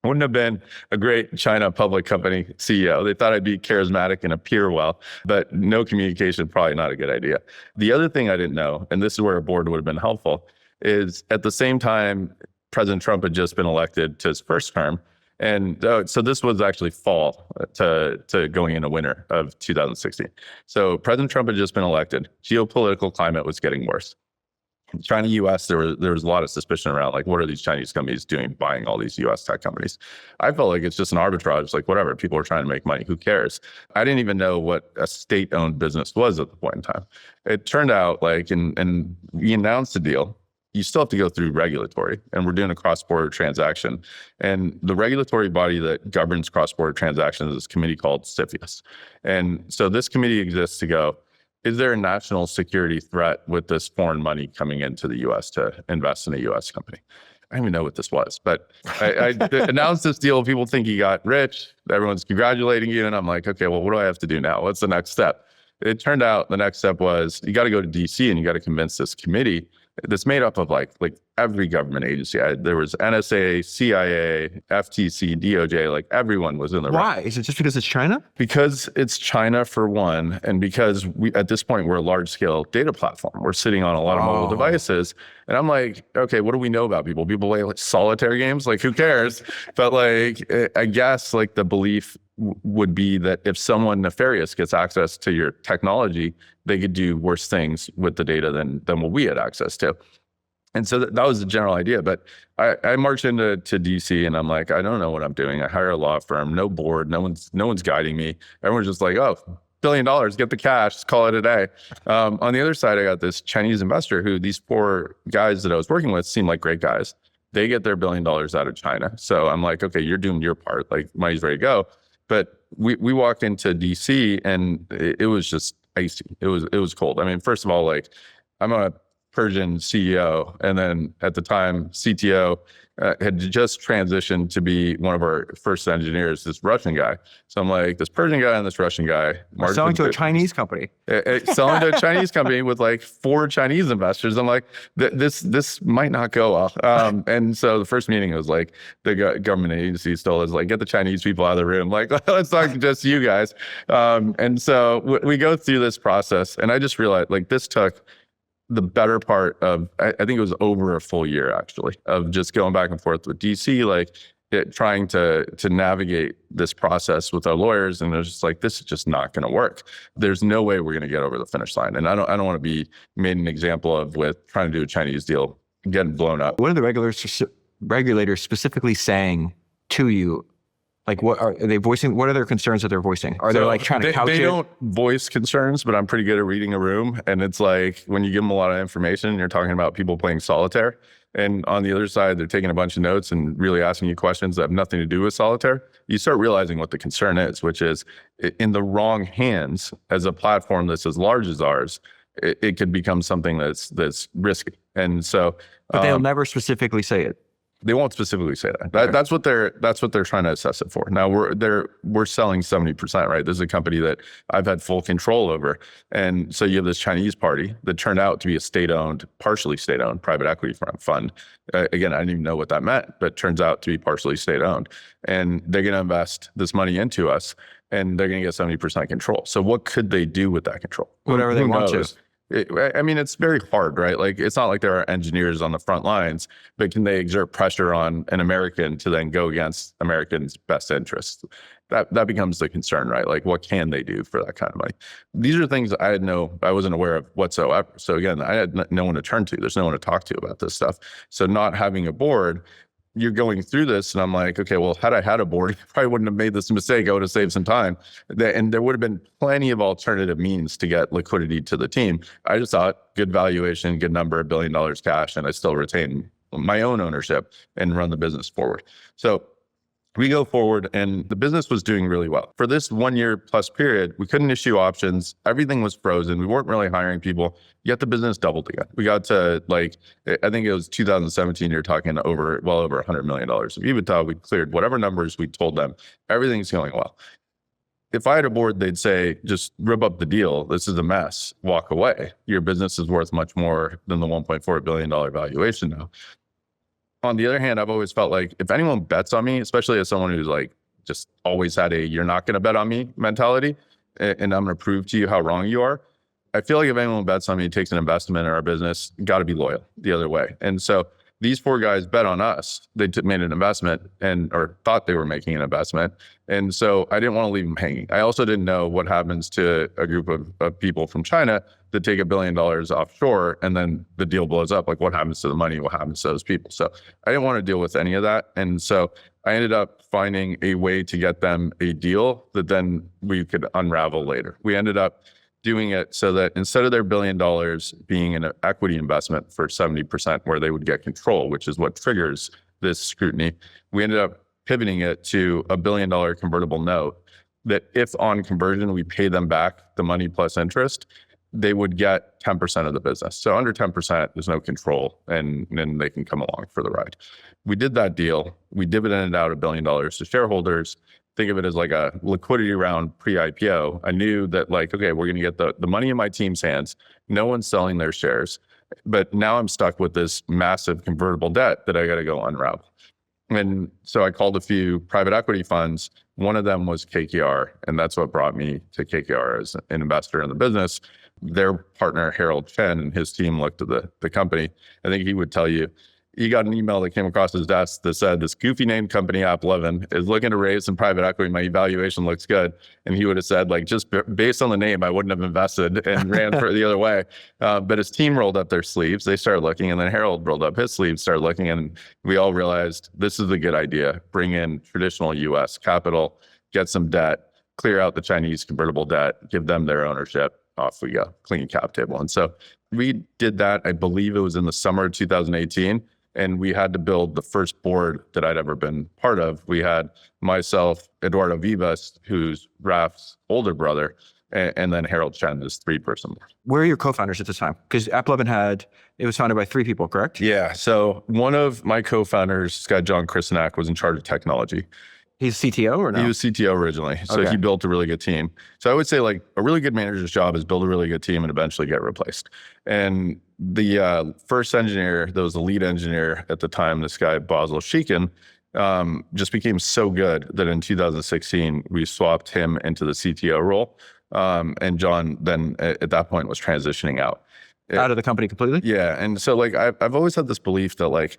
Wouldn't have been a great China public company CEO. They thought I'd be charismatic and appear well, but no communication, probably not a good idea. The other thing I didn't know, and this is where a board would have been helpful, is at the same time, President Trump had just been elected to his first term. And so this was actually fall to going into winter of 2016. So President Trump had just been elected. Geopolitical climate was getting worse. China, US, there was a lot of suspicion around, like, what are these Chinese companies doing buying all these US tech companies? I felt like it's just an arbitrage, like whatever, people are trying to make money, who cares? I didn't even know what a state-owned business was at the point in time. It turned out like, and we announced the deal, you still have to go through regulatory, and we're doing a cross-border transaction. And the regulatory body that governs cross-border transactions is this committee called CFIUS. And so this committee exists to go, is there a national security threat with this foreign money coming into the US to invest in a US company? I don't even know what this was, but I announced this deal. People think you got rich. Everyone's congratulating you. And I'm like, okay, well, what do I have to do now? What's the next step? It turned out the next step was you got to go to DC and you got to convince this committee that's made up of like every government agency. There was NSA, CIA, FTC, DOJ, like everyone was in the Why? Is it just because it's China? Because it's China for one, and because we at this point we're a large scale data platform. We're sitting on a lot of mobile devices. And I'm like, okay, what do we know about people? People play like solitaire games, like who cares? But like, I guess like the belief would be that if someone nefarious gets access to your technology, they could do worse things with the data than what we had access to. And so that was the general idea. But I marched into DC and I'm like, I don't know what I'm doing. I hire a law firm, no board, no one's guiding me. Everyone's just like, oh, $1 billion, get the cash, just call it a day. On the other side, I got this Chinese investor who these 4 guys that I was working with seemed like great guys. They get their $1 billion out of China. So I'm like, okay, you're doing your part. Like money's ready to go. But we walked into DC and it was just icy. It was cold. I mean, first of all, like I'm a Persian CEO, and then at the time CTO had just transitioned to be one of our first engineers, this Russian guy. So I'm like, this Persian guy and this Russian guy selling to a Chinese company, selling to a Chinese company with like 4 Chinese investors. I'm like, this might not go well. And so the first meeting was like, the government agency still is like, get the Chinese people out of the room. Like, let's talk to just you guys. And so we go through this process, and I just realized like this took the better part of, I think it was over a full year actually, of just going back and forth with DC, like trying to navigate this process with our lawyers. And it was just like, this is just not going to work. There's no way we're going to get over the finish line. And I don't want to be made an example of with trying to do a Chinese deal, getting blown up. What are the regulators specifically saying to you? Like, what are they voicing? What are their concerns that they're voicing? Are they like trying to couch it? They don't voice concerns, but I'm pretty good at reading a room. And it's like when you give them a lot of information, you're talking about people playing solitaire. And on the other side, they're taking a bunch of notes and really asking you questions that have nothing to do with solitaire. You start realizing what the concern is, which is in the wrong hands as a platform that's as large as ours, it could become something that's risky. And so, but they'll never specifically say it. They won't specifically say that. Okay. That's what they're trying to assess it for. Now we're selling 70%, right? This is a company that I've had full control over. And so you have this Chinese party that turned out to be a partially state-owned private equity fund. Again, I didn't even know what that meant, but turns out to be partially state-owned. And they're going to invest this money into us, and they're going to get 70% control. So what could they do with that control? Whatever they want to. I mean, it's very hard, right? Like, it's not like there are engineers on the front lines, but can they exert pressure on an American to then go against Americans' best interests? That becomes the concern, right? Like, what can they do for that kind of money? These are things I wasn't aware of whatsoever. So again, I had no one to turn to. There's no one to talk to about this stuff. So not having a board, you're going through this, and I'm like, okay, well, had I had a board, I probably wouldn't have made this mistake. I would have saved some time. And there would have been plenty of alternative means to get liquidity to the team. I just thought good valuation, good number, $1 billion cash, and I still retain my own ownership and run the business forward. So we go forward, and the business was doing really well. For this 1 year plus period, we couldn't issue options. Everything was frozen. We weren't really hiring people, yet the business doubled again. We got to I think it was 2017, you're talking well over $100 million of EBITDA. We cleared whatever numbers we told them. Everything's going well. If I had a board, they'd say, just rip up the deal. This is a mess. Walk away. Your business is worth much more than the $1.4 billion valuation now. On the other hand, I've always felt like if anyone bets on me, especially as someone who's like just always had you're not going to bet on me mentality, and I'm going to prove to you how wrong you are. I feel like if anyone bets on me, takes an investment in our business, got to be loyal the other way. And so these 4 guys bet on us. They made an investment or thought they were making an investment. And so I didn't want to leave them hanging. I also didn't know what happens to a group of people from China that take $1 billion offshore and then the deal blows up. Like, what happens to the money? What happens to those people? So I didn't want to deal with any of that. And so I ended up finding a way to get them a deal that then we could unravel later. We ended up doing it so that instead of their $1 billion being an equity investment for 70% where they would get control, which is what triggers this scrutiny, we ended up pivoting it to a $1 billion convertible note that if on conversion we pay them back the money plus interest, they would get 10% of the business. So under 10%, there's no control, and then they can come along for the ride. We did that deal. We dividended out $1 billion to shareholders. Think of it as like a liquidity round pre-IPO. I knew that okay, we're going to get the money in my team's hands. No one's selling their shares. But now I'm stuck with this massive convertible debt that I got to go unravel. And so I called a few private equity funds. One of them was KKR, and that's what brought me to KKR as an investor in the business. Their partner, Harold Chen, and his team looked at the company. I think he would tell you, he got an email that came across his desk that said, this goofy named company, AppLovin, is looking to raise some private equity. My evaluation looks good. And he would have said, like, just based on the name, I wouldn't have invested, and ran for the other way. But his team rolled up their sleeves. They started looking, and then Harold rolled up his sleeves, started looking, and we all realized this is a good idea. Bring in traditional US capital, get some debt, clear out the Chinese convertible debt, give them their ownership. Off we go, clean cap table. And so we did that. I believe it was in the summer of 2018. And we had to build the first board that I'd ever been part of. We had myself, Eduardo Vivas, who's Raf's older brother, and then Harold Chen, this 3-person board. Where are your co-founders at this time? Because AppLovin it was founded by 3 people, correct? Yeah. So one of my co-founders, this guy, John Krisenak, was in charge of technology. He's CTO or no? He was CTO originally. So Okay. he built a really good team. So I would say like a really good manager's job is build a really good team and eventually get replaced. And the first engineer that was the lead engineer at the time, this guy, Basil Sheekin, just became so good that in 2016, we swapped him into the CTO role. And John then at that point was transitioning out. Out of the company completely? Yeah. And so like I've always had this belief that like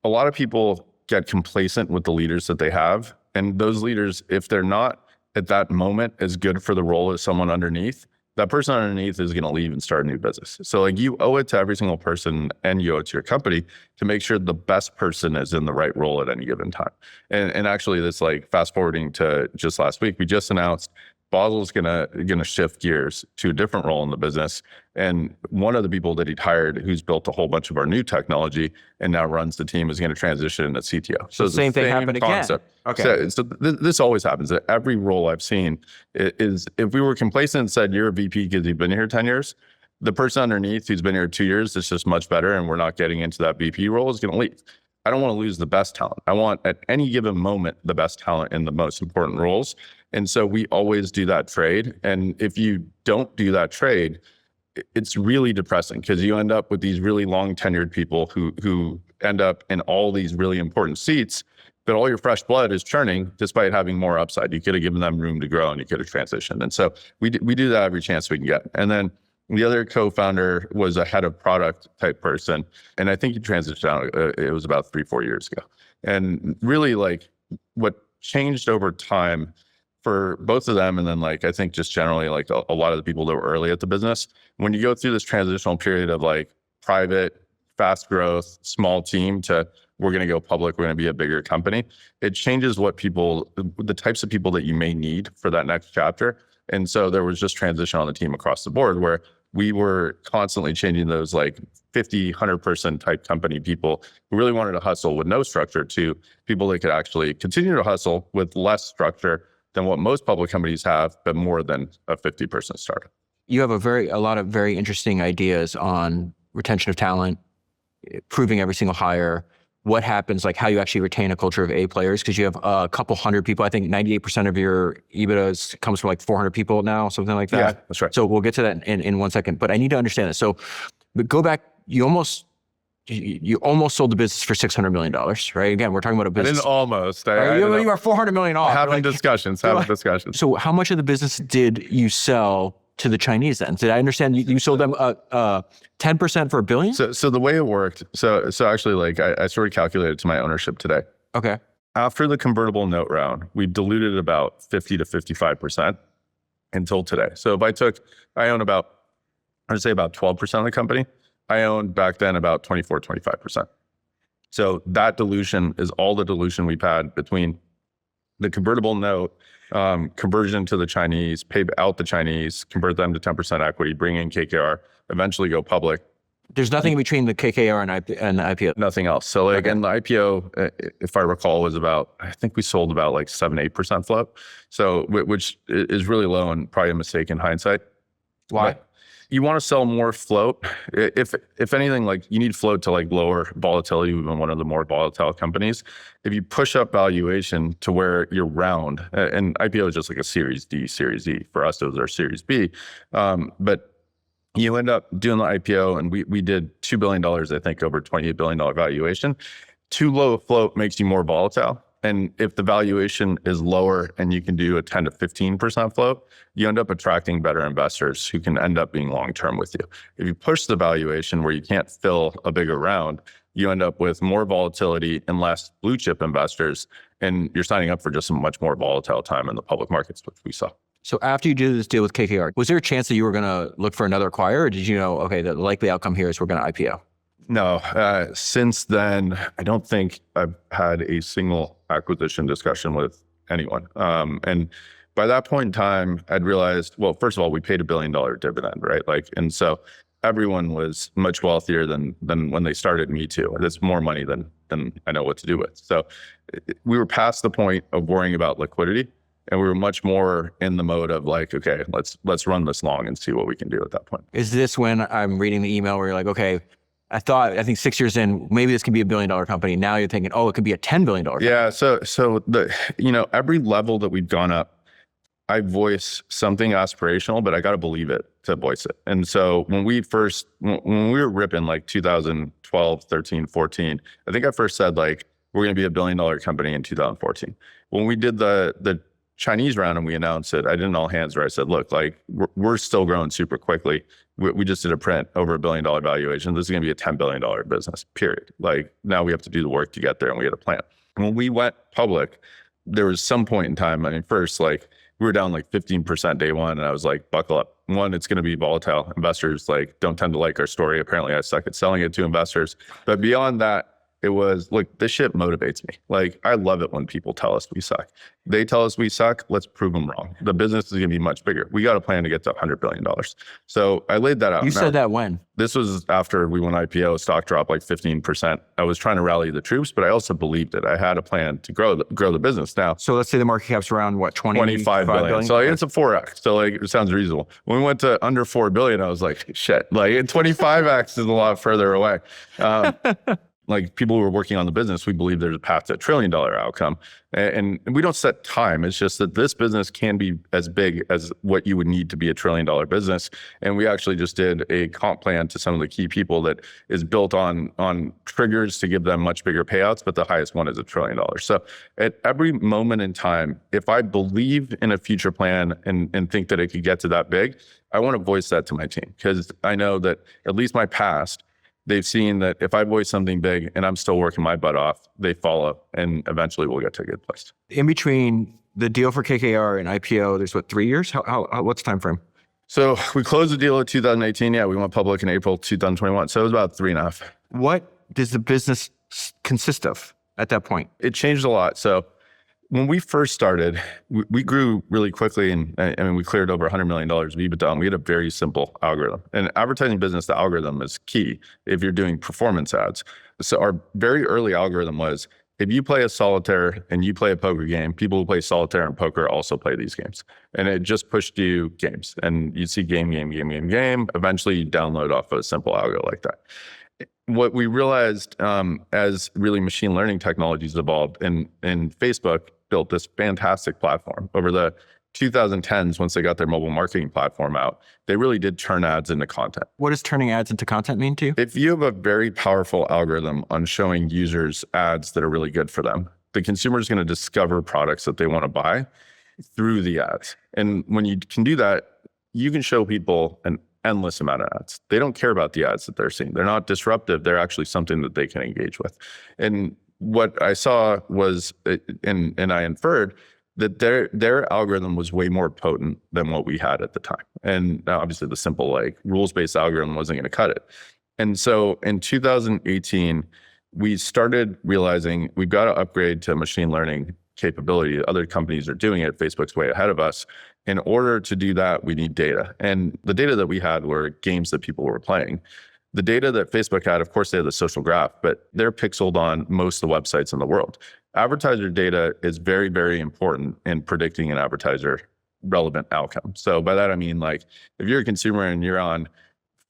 a lot of people get complacent with the leaders that they have. And those leaders, if they're not at that moment as good for the role as someone underneath, that person underneath is going to leave and start a new business. So like you owe it to every single person, and you owe it to your company to make sure the best person is in the right role at any given time. And actually this, like, fast forwarding to just last week, we just announced Basil's gonna shift gears to a different role in the business. And one of the people that he'd hired, who's built a whole bunch of our new technology and now runs the team, is going to transition into CTO. So the same thing happened again. Okay. So this always happens. At every role I've seen is if we were complacent and said you're a VP because you've been here 10 years, the person underneath who's been here 2 years is just much better, and we're not getting into that VP role, is going to leave. I don't want to lose the best talent. I want at any given moment the best talent in the most important roles. And so we always do that trade. And if you don't do that trade, it's really depressing, because you end up with these really long tenured people who end up in all these really important seats, but all your fresh blood is churning despite having more upside. You could have given them room to grow and you could have transitioned. And so we do that every chance we can get. And then the other co-founder was a head of product type person. And I think he transitioned out, it was about 3-4 years ago. And really, like, what changed over time for both of them, and then, like, I think just generally, like, a lot of the people that were early at the business, when you go through this transitional period of like private, fast growth, small team to we're going to go public, we're going to be a bigger company, it changes the types of people that you may need for that next chapter. And so there was just transition on the team across the board, where we were constantly changing those like 50, 100-person type company people who really wanted to hustle with no structure to people that could actually continue to hustle with less structure than what most public companies have, but more than a 50-person startup. You have a lot of very interesting ideas on retention of talent, proving every single hire, what happens, like how you actually retain a culture of A players, because you have a couple hundred people. I think 98% of your EBITDA comes from like 400 people now, something like that. Yeah, that's right. So we'll get to that in 1 second, but I need to understand this. So, but go back, you almost sold the business for $600 million, right? Again, we're talking about a I business. didn't almost. You are $400 million off. Having discussions. So how much of the business did you sell to the Chinese then? Did I understand you sold them 10% for $1 billion? So the way it worked, so actually, like, I sort of calculated to my ownership today. Okay. After the convertible note round, we diluted about 50 to 55% until today. So if I own about 12% of the company. I owned back then about 24, 25%. So that dilution is all the dilution we've had between the convertible note, conversion to the Chinese, pay out the Chinese, convert them to 10% equity, bring in KKR, eventually go public. There's nothing between the KKR and the IPO. Nothing else. So like, again, the IPO, if I recall, was I think we sold about like 7-8% float. So, which is really low and probably a mistake in hindsight. Why? But you want to sell more float. If anything, like, you need float to like lower volatility. We've been one of the more volatile companies. If you push up valuation to where you're round, and IPO is just like a Series D, Series E. For us, it was our Series B. But you end up doing the IPO, and we did $2 billion, I think, over $28 billion valuation. Too low a float makes you more volatile. And if the valuation is lower and you can do a 10 to 15% float, you end up attracting better investors who can end up being long-term with you. If you push the valuation where you can't fill a bigger round, you end up with more volatility and less blue chip investors, and you're signing up for just a much more volatile time in the public markets, which we saw. So after you did this deal with KKR, was there a chance that you were going to look for another acquirer, or did you know, okay, the likely outcome here is we're going to IPO? No, since then, I don't think I've had a single acquisition discussion with anyone. And by that point in time, I'd realized, well, first of all, we paid $1 billion dividend, right? And so everyone was much wealthier than when they started Me Too. That's more money than I know what to do with. So we were past the point of worrying about liquidity, and we were much more in the mode of okay, let's run this long and see what we can do at that point. Is this when I'm reading the email where you're like, okay, I think 6 years in, maybe this can be $1 billion company. Now you're thinking, oh, it could be a $10 billion company. Yeah. So every level that we've gone up, I voice something aspirational, but I got to believe it to voice it. And so when we were ripping 2012, 13, 14, I think I first said we're going to be $1 billion company in 2014. When we did the Chinese round and we announced it, I did an all hands where I said, look, we're still growing super quickly. We just did a print over $1 billion valuation. This is going to be a $10 billion business, period. Now we have to do the work to get there, and we had a plan. When we went public, there was some point in time, first, we were down 15% day one, and I was like, buckle up. One, it's going to be volatile. Investors don't tend to like our story. Apparently I suck at selling it to investors. But beyond that, it was, look, this shit motivates me. I love it when people tell us we suck. They tell us we suck, let's prove them wrong. The business is going to be much bigger. We got a plan to get to $100 billion. So I laid that out. You said that when? This was after we went IPO, stock dropped 15%. I was trying to rally the troops, but I also believed it. I had a plan to grow the business. Now, so let's say the market cap's around what, 25 billion. So it's a 4x. So it sounds reasonable. When we went to under 4 billion, I was like, shit, 25x is a lot further away. People who are working on the business, we believe there's a path to $1 trillion outcome. And we don't set time. It's just that this business can be as big as what you would need to be a $1 trillion business. And we actually just did a comp plan to some of the key people that is built on triggers to give them much bigger payouts, but the highest one is $1 trillion. So at every moment in time, if I believe in a future plan and think that it could get to that big, I want to voice that to my team, because I know that at least my past, they've seen that if I voice something big and I'm still working my butt off, they follow, and eventually we'll get to a good place. In between the deal for KKR and IPO, there's 3 years? What's the time frame? So we closed the deal in 2018. Yeah, we went public in April 2021. So it was about 3.5. What does the business consist of at that point? It changed a lot. So when we first started, we grew really quickly, and we cleared over $100 million of EBITDA, and we had a very simple algorithm. In advertising business, the algorithm is key if you're doing performance ads. So our very early algorithm was, if you play a solitaire and you play a poker game, people who play solitaire and poker also play these games. And it just pushed you games, and you see game. Eventually you download off of a simple algo like that. What we realized as really machine learning technologies evolved, and Facebook built this fantastic platform over the 2010s. Once they got their mobile marketing platform out, they really did turn ads into content. What does turning ads into content mean to you? If you have a very powerful algorithm on showing users ads that are really good for them, the consumer is going to discover products that they want to buy through the ads. And when you can do that, you can show people an endless amount of ads. They don't care about the ads that they're seeing. They're not disruptive. They're actually something that they can engage with. And what I saw was, and I inferred, that their algorithm was way more potent than what we had at the time. And obviously the simple rules-based algorithm wasn't going to cut it. And so in 2018, we started realizing we've got to upgrade to machine learning capability. Other companies are doing it. Facebook's way ahead of us. In order to do that, we need data. And the data that we had were games that people were playing. The data that Facebook had, of course, they had the social graph, but they're pixeled on most of the websites in the world. Advertiser data is very, very important in predicting an advertiser relevant outcome. So by that, I mean, if you're a consumer and you're on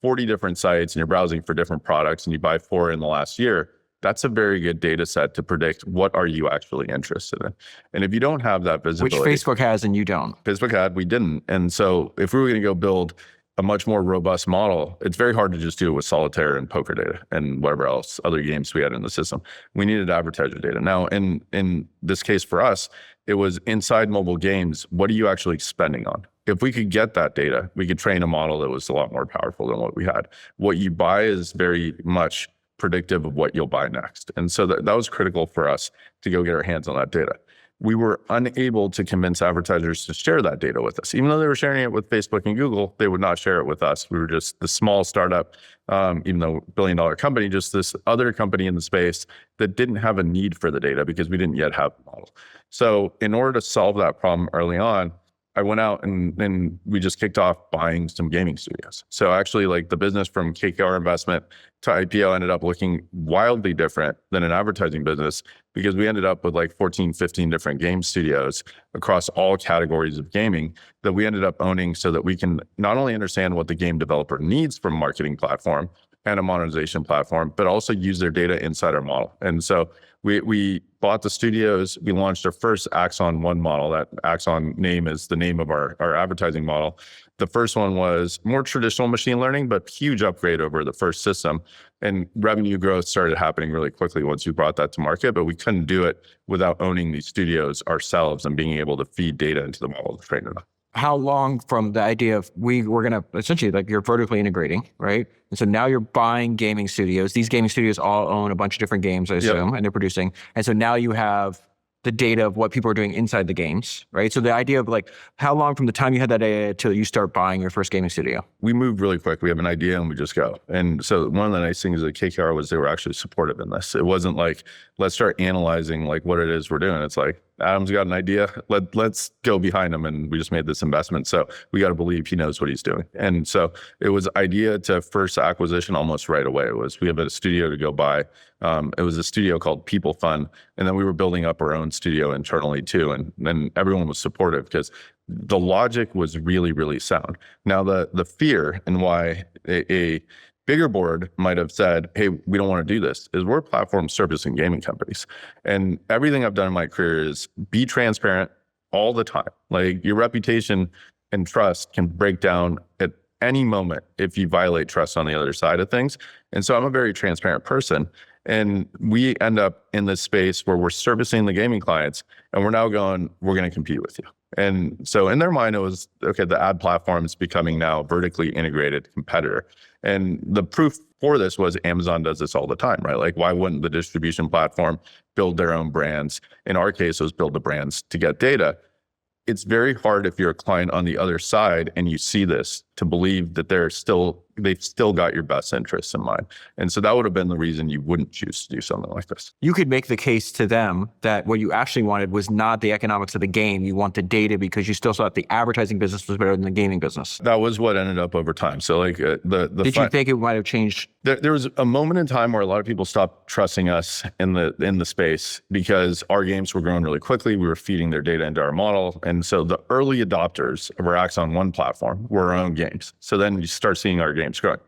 40 different sites and you're browsing for different products and you buy 4 in the last year, that's a very good data set to predict what are you actually interested in. And if you don't have that visibility— Which Facebook has and you don't. Facebook had, we didn't. And so if we were going to go build a much more robust model, it's very hard to just do it with solitaire and poker data and whatever else other games we had in the system. We needed advertiser data. Now, in this case for us, it was inside mobile games. What are you actually spending on? If we could get that data, we could train a model that was a lot more powerful than what we had. What you buy is very much predictive of what you'll buy next. And so that was critical for us to go get our hands on that data. We were unable to convince advertisers to share that data with us. Even though they were sharing it with Facebook and Google, they would not share it with us. We were just the small startup, even though billion-dollar company, just this other company in the space that didn't have a need for the data because we didn't yet have the model. So in order to solve that problem early on, I went out and we just kicked off buying some gaming studios. So actually, like, the business from KKR investment to IPO ended up looking wildly different than an advertising business, because we ended up with like 14, 15 different game studios across all categories of gaming that we ended up owning, so that we can not only understand what the game developer needs from a marketing platform and a monetization platform, but also use their data inside our model. And so we bought the studios. We launched our first Axon 1 model. That Axon name is the name of our advertising model. The first one was more traditional machine learning, but huge upgrade over the first system. And revenue growth started happening really quickly once we brought that to market, but we couldn't do it without owning these studios ourselves and being able to feed data into the model to train it up. How long from the idea of we're going to essentially, like, you're vertically integrating, right? And so now you're buying gaming studios. These gaming studios all own a bunch of different games, I assume, and they're producing. And so now you have the data of what people are doing inside the games, right? So the idea of, like, how long from the time you had that data till you start buying your first gaming studio? We moved really quick. We have an idea and we just go. And so one of the nice things at KKR was they were actually supportive in this. It wasn't like, let's start analyzing like what it is we're doing. It's like, Adam's got an idea. Let's go behind him. And we just made this investment. So we got to believe he knows what he's doing. And so it was idea to first acquisition almost right away. It was, we have a studio to go buy. It was a studio called People Fun. And then we were building up our own studio internally too. And then everyone was supportive because the logic was really, really sound. Now the fear and why a bigger board might have said, hey, we don't want to do this, is we're a platform servicing gaming companies. And everything I've done in my career is be transparent all the time. Like, your reputation and trust can break down at any moment if you violate trust on the other side of things. And so I'm a very transparent person. And we end up in this space where we're servicing the gaming clients and we're now going, we're going to compete with you. And so in their mind, it was, okay, the ad platform is becoming now a vertically integrated competitor. And the proof for this was Amazon does this all the time, right? Like, why wouldn't the distribution platform build their own brands? In our case, it was build the brands to get data. It's very hard if you're a client on the other side and you see this to believe that they've still got your best interests in mind. And so that would have been the reason you wouldn't choose to do something like this. You could make the case to them that what you actually wanted was not the economics of the game. You want the data because you still thought the advertising business was better than the gaming business. That was what ended up over time. So like Did you think it might have changed? There was a moment in time where a lot of people stopped trusting us in the space because our games were growing really quickly. We were feeding their data into our model. And so the early adopters of our Axon 1 platform were our own games. So then you start seeing our games growing.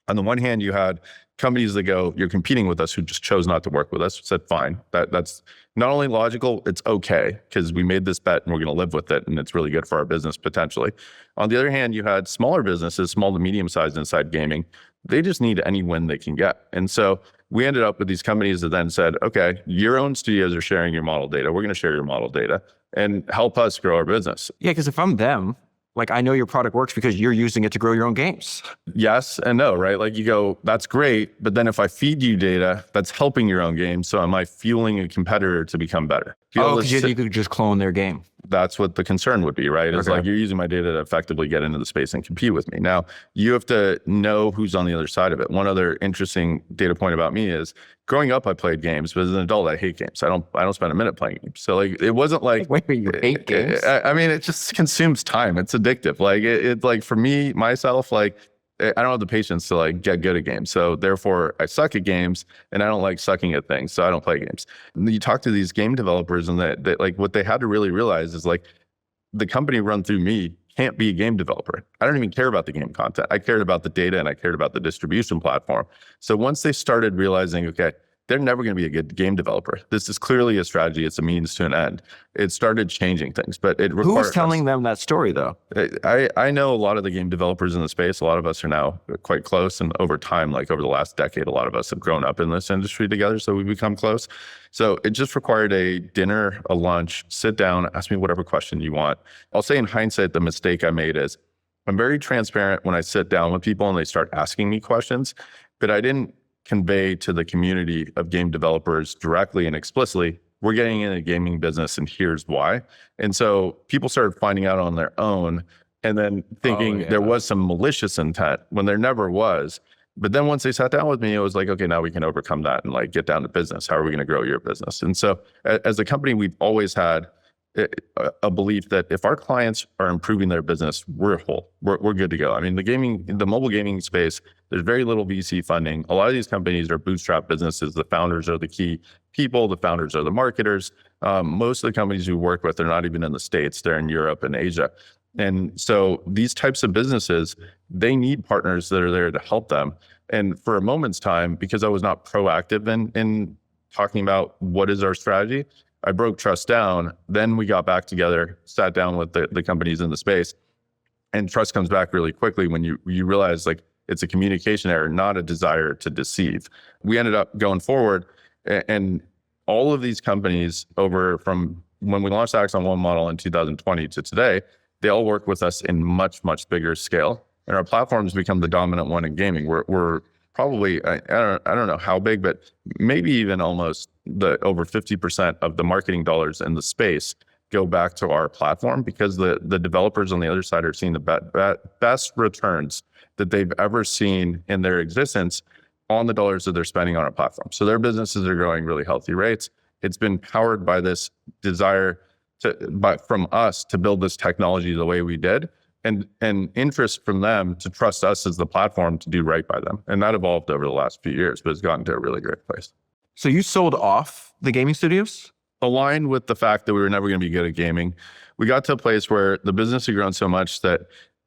On the one hand, you had companies that go, you're competing with us, who just chose not to work with us, said, fine. That's not only logical, it's okay, because we made this bet and we're going to live with it, and it's really good for our business potentially. On the other hand, you had smaller businesses, small to medium sized inside gaming. They just need any win they can get. And so we ended up with these companies that then said, okay, your own studios are sharing your model data. We're going to share your model data and help us grow our business. Yeah, because if I'm them, like, I know your product works because you're using it to grow your own games. Yes and no, right? Like, you go, that's great, but then if I feed you data, that's helping your own game. So am I fueling a competitor to become better? Because you could just clone their game. That's what the concern would be, right? It's like, you're using my data to effectively get into the space and compete with me. Now, you have to know who's on the other side of it. One other interesting data point about me is, growing up, I played games, but as an adult, I hate games. I don't spend a minute playing games. So like, it wasn't like, wait, you hate games? I mean, it just consumes time. It's addictive. Like it like, for me, myself, like, I don't have the patience to like get good at games. So therefore I suck at games, and I don't like sucking at things. So I don't play games. And you talk to these game developers, and that like, what they had to really realize is, like, the company run through me can't be a game developer. I don't even care about the game content. I cared about the data, and I cared about the distribution platform. So once they started realizing, okay, they're never going to be a good game developer. This is clearly a strategy. It's a means to an end. It started changing things, but it required. Who was telling them that story, though? I know a lot of the game developers in the space. A lot of us are now quite close. And over time, like over the last decade, a lot of us have grown up in this industry together. So we become close. So it just required a dinner, a lunch, sit down, ask me whatever question you want. I'll say in hindsight, the mistake I made is, I'm very transparent when I sit down with people and they start asking me questions, but I didn't convey to the community of game developers directly and explicitly, we're getting in a gaming business and here's why. And so people started finding out on their own and then thinking there was some malicious intent when there never was. But then once they sat down with me, it was like, okay, now we can overcome that and like get down to business. How are we going to grow your business? And so as a company, we've always had a belief that if our clients are improving their business, we're whole. We're good to go. I mean, the mobile gaming space, there's very little VC funding. A lot of these companies are bootstrap businesses. The founders are the key people. The founders are the marketers. Most of the companies we work with are not even in the States. They're in Europe and Asia. And so these types of businesses, they need partners that are there to help them. And for a moment's time, because I was not proactive in talking about what is our strategy, I broke trust down. Then we got back together, sat down with the companies in the space, and trust comes back really quickly when you realize like it's a communication error, not a desire to deceive. We ended up going forward, and all of these companies over from when we launched Axon 1 model in 2020 to today, they all work with us in much, much bigger scale. And our platform's become the dominant one in gaming. We're probably, I don't know how big, but maybe even almost over 50% of the marketing dollars in the space go back to our platform because the developers on the other side are seeing the best returns that they've ever seen in their existence on the dollars that they're spending on our platform. So their businesses are growing really healthy rates. It's been powered by this desire from us to build this technology the way we did, and interest from them to trust us as the platform to do right by them. And that evolved over the last few years, but it's gotten to a really great place. So you sold off the gaming studios? Aligned with the fact that we were never going to be good at gaming, we got to a place where the business had grown so much that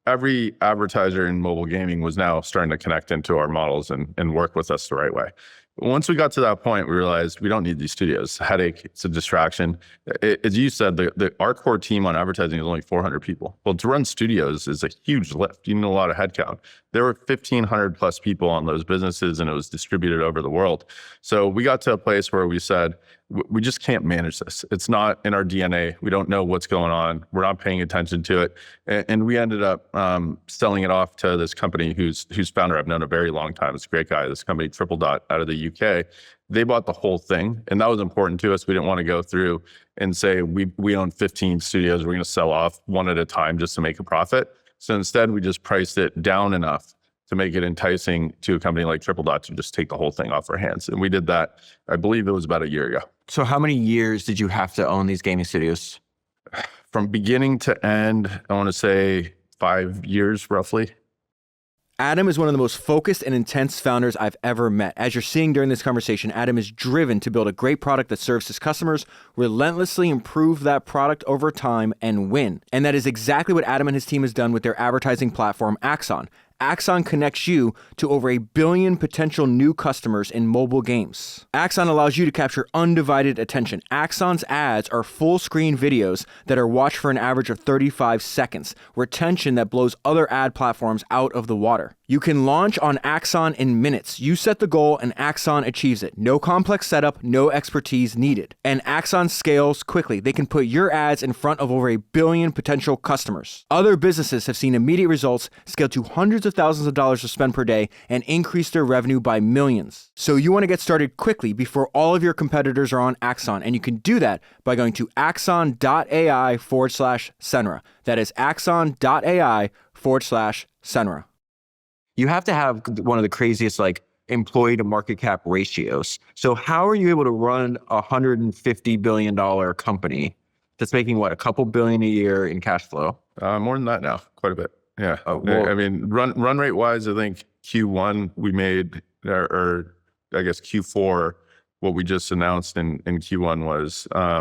every advertiser in mobile gaming was now starting to connect into our models and work with us the right way. Once we got to that point, we realized we don't need these studios. It's a headache, it's a distraction. As you said, our core team on advertising is only 400 people. Well, to run studios is a huge lift. You need a lot of headcount. There were 1,500 plus people on those businesses, and it was distributed over the world. So we got to a place where we said, we just can't manage this. It's not in our DNA. We don't know what's going on. We're not paying attention to it. And we ended up selling it off to this company whose founder I've known a very long time. It's a great guy. This company, Triple Dot, out of the UK. They bought the whole thing. And that was important to us. We didn't want to go through and say, we own 15 studios. We're going to sell off one at a time just to make a profit. So instead, we just priced it down enough to make it enticing to a company like Triple Dot to just take the whole thing off our hands. And we did that, I believe it was about a year ago. So how many years did you have to own these gaming studios? From beginning to end, I want to say 5 years roughly. Adam is one of the most focused and intense founders I've ever met. As you're seeing during this conversation, Adam is driven to build a great product that serves his customers, relentlessly improve that product over time, and win. And that is exactly what Adam and his team has done with their advertising platform, Axon. Axon connects you to over 1 billion potential new customers in mobile games. Axon allows you to capture undivided attention. Axon's ads are full screen videos that are watched for an average of 35 seconds, retention that blows other ad platforms out of the water. You can launch on Axon in minutes. You set the goal and Axon achieves it. No complex setup, no expertise needed. And Axon scales quickly. They can put your ads in front of over 1 billion potential customers. Other businesses have seen immediate results, scale to hundreds of thousands of dollars to spend per day, and increase their revenue by millions. So you want to get started quickly before all of your competitors are on Axon. And you can do that by going to axon.ai/Senra. That is axon.ai/Senra. You have to have one of the craziest employee to market cap ratios. So how are you able to run a $150 billion company that's making a couple billion a year in cash flow? More than that now, quite a bit. Yeah. I mean, run rate wise, I think Q1 we made, or I guess Q4, what we just announced in Q1 was, I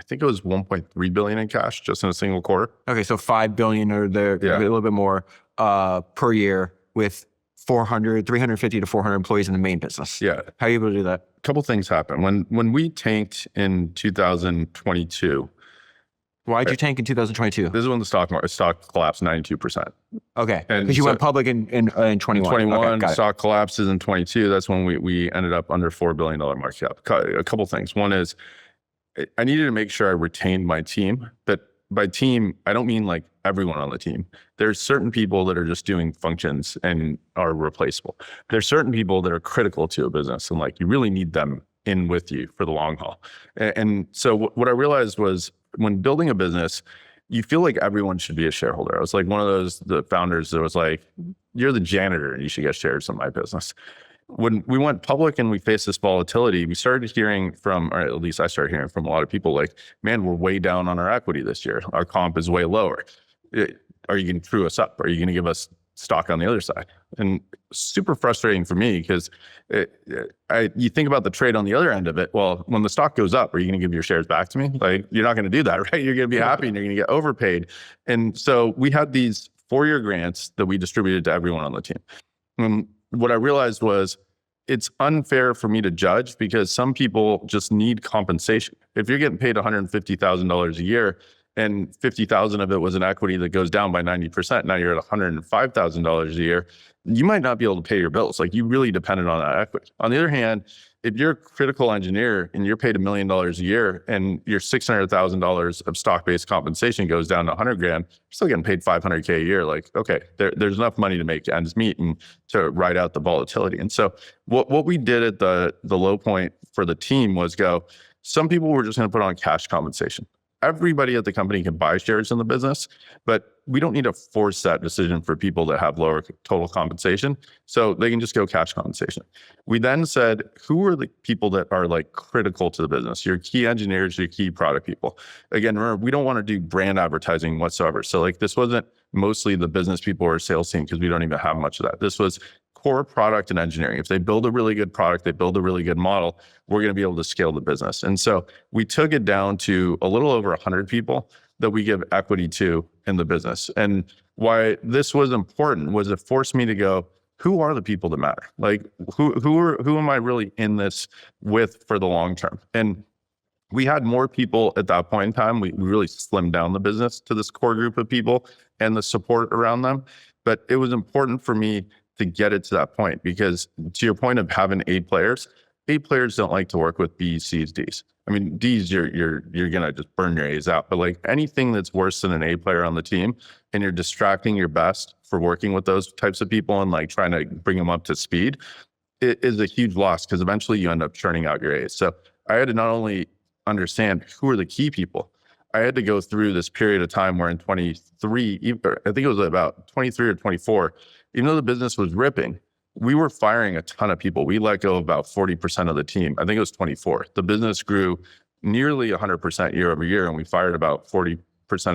think it was 1.3 billion in cash just in a single quarter. Okay. So 5 billion or a little bit more per year with 350 to 400 employees in the main business. Yeah. How are you able to do that? A couple things happened. When we tanked in 2022. Why'd you tank in 2022? This is when the stock collapsed 92%. Okay. Because you went public in 21. 21, okay, stock collapses in 22. That's when we ended up under $4 billion market cap. A couple things. One is I needed to make sure I retained my team, that by team, I don't mean like everyone on the team. There's certain people that are just doing functions and are replaceable. There's certain people that are critical to a business and like you really need them in with you for the long haul. And so what I realized was when building a business, you feel like everyone should be a shareholder. I was like one of the founders that was like, you're the janitor and you should get shares in my business. When we went public and we faced this volatility, we started hearing from, or at least I started hearing from a lot of people like, man, we're way down on our equity this year. Our comp is way lower. Are you going to true us up? Are you going to give us stock on the other side? And super frustrating for me because you think about the trade on the other end of it. Well, when the stock goes up, are you going to give your shares back to me? Like, you're not going to do that, right? You're going to be happy and you're going to get overpaid. And so we had these 4-year grants that we distributed to everyone on the team. And what I realized was it's unfair for me to judge because some people just need compensation. If you're getting paid $150,000 a year and 50,000 of it was an equity that goes down by 90%, now you're at $105,000 a year, you might not be able to pay your bills. Like, you really depended on that equity. On the other hand, if you're a critical engineer and you're paid $1 million a year and your $600,000 of stock-based compensation goes down to $100,000, you're still getting paid $500K a year. Like, okay, there's enough money to make ends meet and to ride out the volatility. And so what we did at the low point for the team was some people were just going to put on cash compensation. Everybody at the company can buy shares in the business, but we don't need to force that decision for people that have lower total compensation. So they can just go cash compensation. We then said, who are the people that are like critical to the business? Your key engineers, your key product people. Again, remember, we don't want to do brand advertising whatsoever. So like this wasn't mostly the business people or sales team because we don't even have much of that. This was core product and engineering. If they build a really good product, they build a really good model, we're going to be able to scale the business. And so we took it down to a little over 100 people that we give equity to in the business. And why this was important was it forced me to go, who are the people that matter? Like, who am I really in this with for the long term? And we had more people at that point in time. We really slimmed down the business to this core group of people and the support around them. But it was important for me to get it to that point because, to your point of having A players don't like to work with B's, C's, D's. I mean, D's, you're gonna just burn your A's out. But like anything that's worse than an A player on the team, and you're distracting your best for working with those types of people and like trying to bring them up to speed, it is a huge loss because eventually you end up churning out your A's. So I had to not only understand who are the key people, I had to go through this period of time where in 23, I think it was about 23 or 24, even though the business was ripping, we were firing a ton of people. We let go of about 40% of the team. I think it was 24. The business grew nearly 100% year over year, and we fired about 40%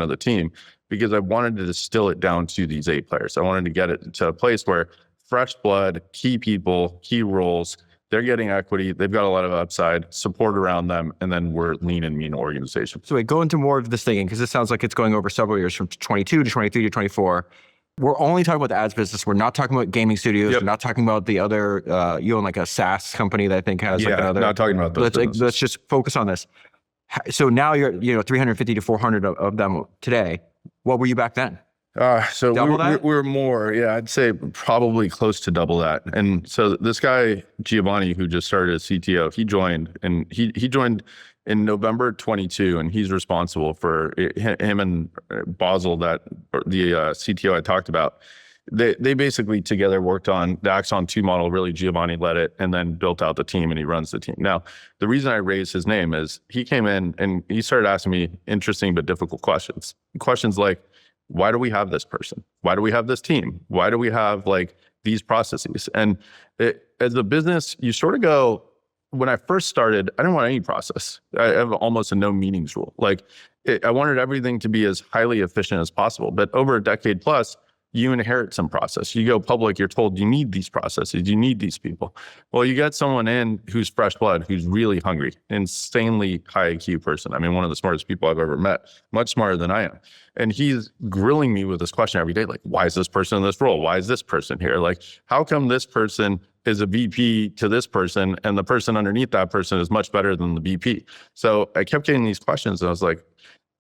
of the team because I wanted to distill it down to these A players. I wanted to get it to a place where fresh blood, key people, key roles, they're getting equity, they've got a lot of upside, support around them, and then we're lean and mean organization. So wait, go into more of this thinking because this sounds like it's going over several years from 22 to 23 to 24. We're only talking about the ads business. We're not talking about gaming studios. We're not talking about the other, you own like a SaaS company that I think has like another. Not talking about those. Let's just focus on this. So now you're, 350 to 400 of them today. What were you back then? So we're more, I'd say probably close to double that. And so this guy, Giovanni, who just started as CTO, he joined in November 22, and he's responsible for him and Basel, the CTO I talked about. They basically together worked on the Axon 2 model. Really, Giovanni led it and then built out the team, and he runs the team. Now, the reason I raised his name is he came in and he started asking me interesting but difficult questions. Questions like, why do we have this person? Why do we have this team? Why do we have like these processes? And as a business, you sort of go, when I first started, I didn't want any process. I have almost a no meetings rule. Like I wanted everything to be as highly efficient as possible. But over a decade plus, you inherit some process. You go public, you're told you need these processes, you need these people. Well, you get someone in who's fresh blood, who's really hungry, insanely high IQ person. I mean, one of the smartest people I've ever met, much smarter than I am. And he's grilling me with this question every day, like, why is this person in this role? Why is this person here? Like, how come this person is a VP to this person and the person underneath that person is much better than the VP? So I kept getting these questions and I was like,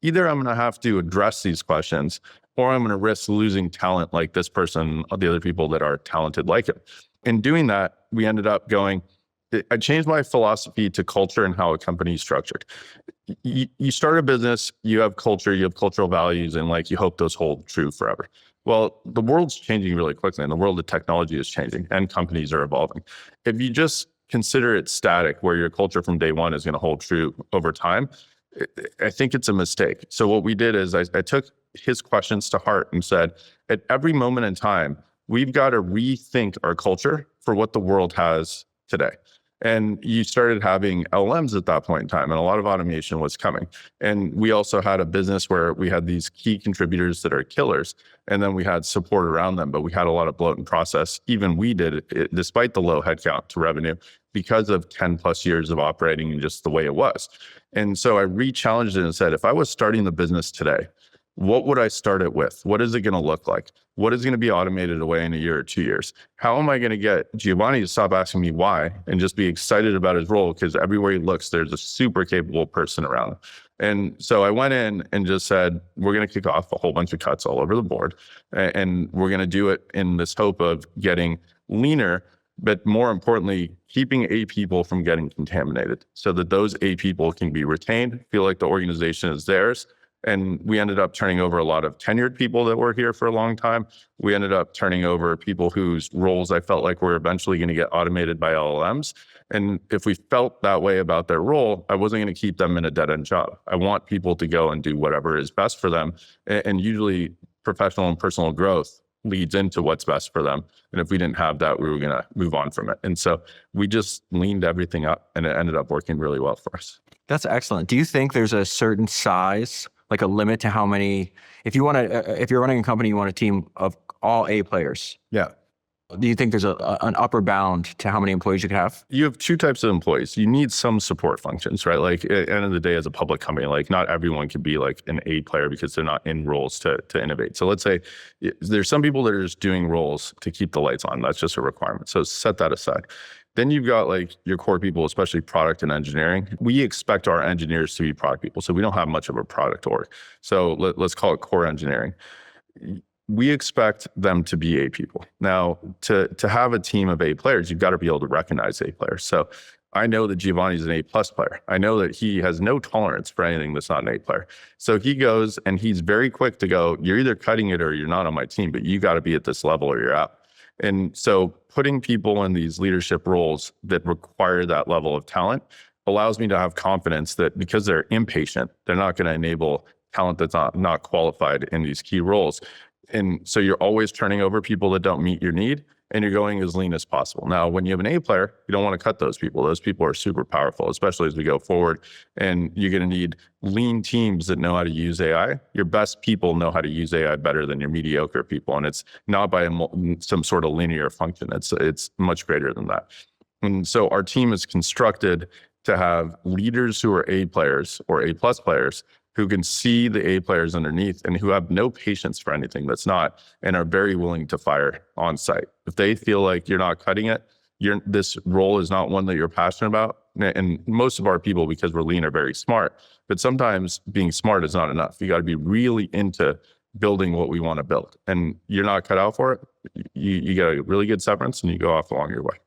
either I'm going to have to address these questions or I'm going to risk losing talent like this person or the other people that are talented like him. In doing that, we ended up going, I changed my philosophy to culture and how a company is structured. You start a business, you have culture, you have cultural values, and like you hope those hold true forever. Well, the world's changing really quickly, and the world of technology is changing, and companies are evolving. If you just consider it static, where your culture from day one is going to hold true over time, I think it's a mistake. So what we did is I took his questions to heart and said, at every moment in time, we've got to rethink our culture for what the world has today. And you started having LLMs at that point in time, and a lot of automation was coming. And we also had a business where we had these key contributors that are killers, and then we had support around them, but we had a lot of bloat and process. Even we did it, despite the low headcount to revenue, because of 10 plus years of operating and just the way it was. And so I re-challenged it and said, if I was starting the business today, what would I start it with? What is it going to look like? What is going to be automated away in a year or 2 years? How am I going to get Giovanni to stop asking me why and just be excited about his role? Because everywhere he looks, there's a super capable person around him. And so I went in and just said, we're going to kick off a whole bunch of cuts all over the board. And we're going to do it in this hope of getting leaner, but more importantly, keeping A people from getting contaminated so that those A people can be retained, feel like the organization is theirs. And we ended up turning over a lot of tenured people that were here for a long time. We ended up turning over people whose roles I felt like were eventually going to get automated by LLMs. And if we felt that way about their role, I wasn't going to keep them in a dead-end job. I want people to go and do whatever is best for them. And usually professional and personal growth leads into what's best for them. And if we didn't have that, we were going to move on from it. And so we just leaned everything up, and it ended up working really well for us. That's excellent. Do you think there's a certain size, like a limit to how many, if you're running a company, you want a team of all A players? Yeah. Do you think there's an upper bound to how many employees you could have? You have two types of employees. You need some support functions, right? Like at the end of the day, as a public company, like not everyone can be like an A player because they're not in roles to innovate. So let's say there's some people that are just doing roles to keep the lights on. That's just a requirement. So set that aside. Then you've got like your core people, especially product and engineering. We expect our engineers to be product people. So we don't have much of a product org. So let's call it core engineering. We expect them to be A people. Now, to have a team of A players, you've got to be able to recognize A players. So I know that Giovanni's an A+ player. I know that he has no tolerance for anything that's not an A player. So he goes and he's very quick to go, you're either cutting it or you're not on my team, but you got to be at this level or you're out. And so putting people in these leadership roles that require that level of talent allows me to have confidence that because they're impatient, they're not going to enable talent that's not qualified in these key roles. And so you're always turning over people that don't meet your need, and you're going as lean as possible. Now, when you have an A player, you don't want to cut those people. Those people are super powerful, especially as we go forward. And you're going to need lean teams that know how to use AI. Your best people know how to use AI better than your mediocre people. And it's not by some sort of linear function. It's much greater than that. And so our team is constructed to have leaders who are A players or A+ players who can see the A players underneath and who have no patience for anything that's not, and are very willing to fire on site. If they feel like you're not cutting it, this role is not one that you're passionate about. And most of our people, because we're lean, are very smart, but sometimes being smart is not enough. You got to be really into building what we want to build, and you're not cut out for it. You get a really good severance and you go off along your way.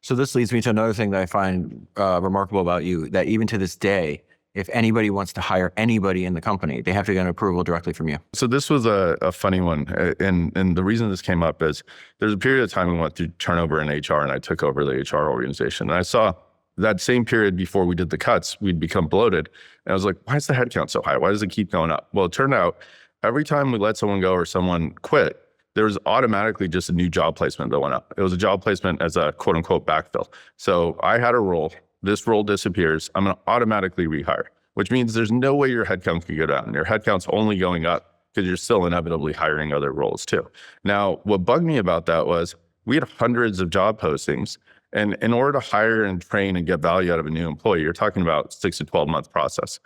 So this leads me to another thing that I find remarkable about you, that even to this day, if anybody wants to hire anybody in the company, they have to get an approval directly from you. So this was a funny one. And the reason this came up is there's a period of time we went through turnover in HR, and I took over the HR organization. And I saw that same period before we did the cuts, we'd become bloated. And I was like, why is the headcount so high? Why does it keep going up? Well, it turned out every time we let someone go or someone quit, there was automatically just a new job placement that went up. It was a job placement as a quote unquote backfill. So I had a role. This role disappears, I'm going to automatically rehire, which means there's no way your headcount can go down. Your headcount's only going up because you're still inevitably hiring other roles too. Now, what bugged me about that was we had hundreds of job postings, and in order to hire and train and get value out of a new employee, you're talking about 6 to 12 month process.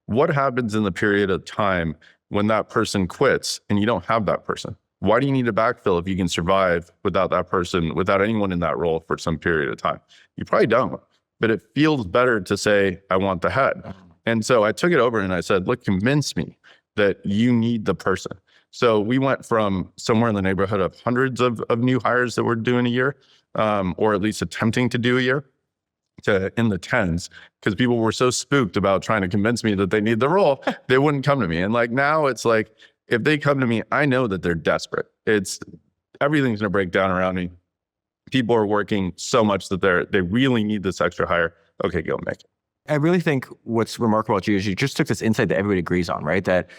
What happens in the period of time when that person quits and you don't have that person? Why do you need a backfill if you can survive without that person, without anyone in that role for some period of time? You probably don't. But it feels better to say, I want the head. And so I took it over and I said, look, convince me that you need the person. So we went from somewhere in the neighborhood of hundreds of new hires that we're doing a year, or at least attempting to do a year, to in the tens, because people were so spooked about trying to convince me that they need the role, they wouldn't come to me. And like now it's like, if they come to me, I know that they're desperate. Everything's going to break down around me. People are working so much that they really need this extra hire. Okay, go make it. I really think what's remarkable about you is you just took this insight that everybody agrees on, right? That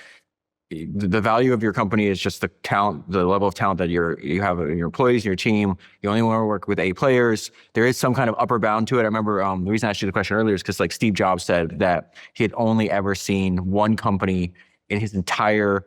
the value of your company is just the talent, the level of talent that you have in your employees, your team. You only want to work with A players. There is some kind of upper bound to it. I remember the reason I asked you the question earlier is because like Steve Jobs said that he had only ever seen one company in his entire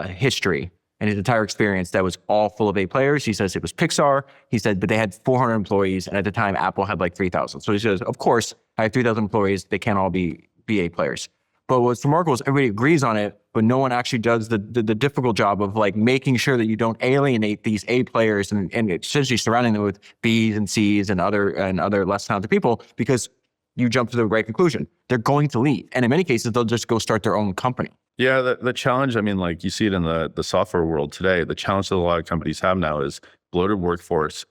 history and his entire experience that was all full of A players. He says it was Pixar. He said, but they had 400 employees, and at the time Apple had like 3,000. So he says, of course, I have 3,000 employees. They can't all be A players. But what's remarkable is everybody agrees on it, but no one actually does the difficult job of like making sure that you don't alienate these A players and essentially surrounding them with Bs and Cs and other less talented people, because you jump to the right conclusion. They're going to leave. And in many cases, they'll just go start their own company. Yeah, the challenge, I mean, like you see it in the software world today, the challenge that a lot of companies have now is bloated workforce,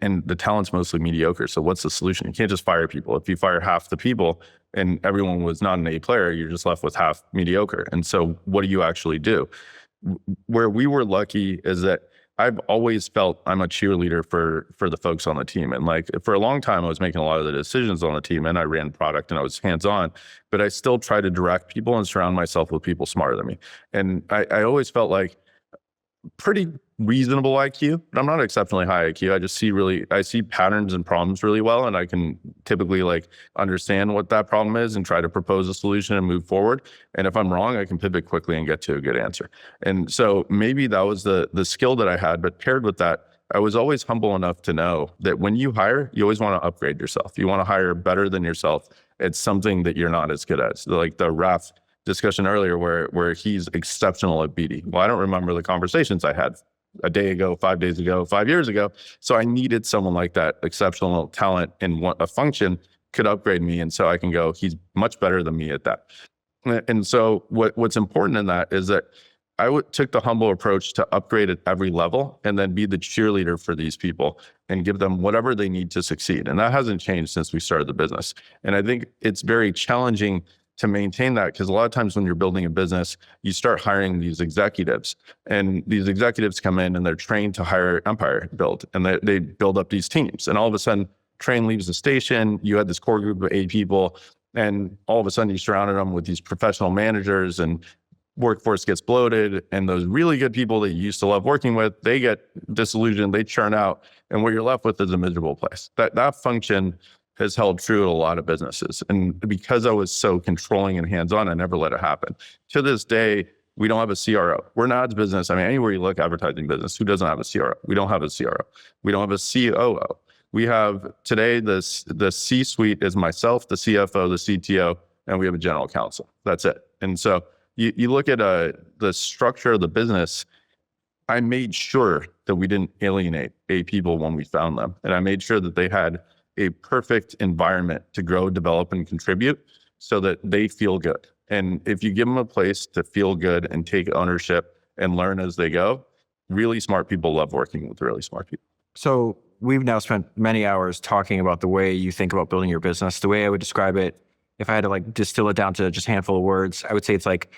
and the talent's mostly mediocre. So what's the solution? You can't just fire people. If you fire half the people and everyone was not an A player, you're just left with half mediocre. And so what do you actually do? Where we were lucky is that I've always felt I'm a cheerleader for the folks on the team. And like for a long time, I was making a lot of the decisions on the team, and I ran product and I was hands-on, but I still try to direct people and surround myself with people smarter than me. And I always felt like pretty reasonable IQ, but I'm not exceptionally high IQ. I see patterns and problems really well, and I can typically like understand what that problem is and try to propose a solution and move forward. And if I'm wrong, I can pivot quickly and get to a good answer. And so maybe that was the skill that I had, but paired with that, I was always humble enough to know that when you hire, you always want to upgrade yourself. You want to hire better than yourself. It's something that you're not as good at. So like the Raf discussion earlier where he's exceptional at BD. Well, I don't remember the conversations I had a day ago, 5 days ago, 5 years ago. So I needed someone like that, exceptional talent in a function could upgrade me. And so I can go, he's much better than me at that. And so what's important in that is that I took the humble approach to upgrade at every level and then be the cheerleader for these people and give them whatever they need to succeed. And that hasn't changed since we started the business. And I think it's very challenging to maintain that, because a lot of times when you're building a business, you start hiring these executives, and these executives come in and they're trained to hire empire build, and they build up these teams. And all of a sudden, train leaves the station, you had this core group of 8 people, and all of a sudden you surrounded them with these professional managers, and workforce gets bloated, and those really good people that you used to love working with, they get disillusioned, they churn out, and what you're left with is a miserable place. That function has held true at a lot of businesses. And because I was so controlling and hands-on, I never let it happen. To this day, we don't have a CRO. We're an ads business. I mean, anywhere you look, advertising business, who doesn't have a CRO? We don't have a CRO. We don't have a COO. We have today, the C-suite is myself, the CFO, the CTO, and we have a general counsel. That's it. And so you look at the structure of the business, I made sure that we didn't alienate A people when we found them. And I made sure that they had a perfect environment to grow, develop, and contribute so that they feel good. And if you give them a place to feel good and take ownership and learn as they go, really smart people love working with really smart people. So we've now spent many hours talking about the way you think about building your business. The way I would describe it, if I had to like distill it down to just a handful of words, I would say it's like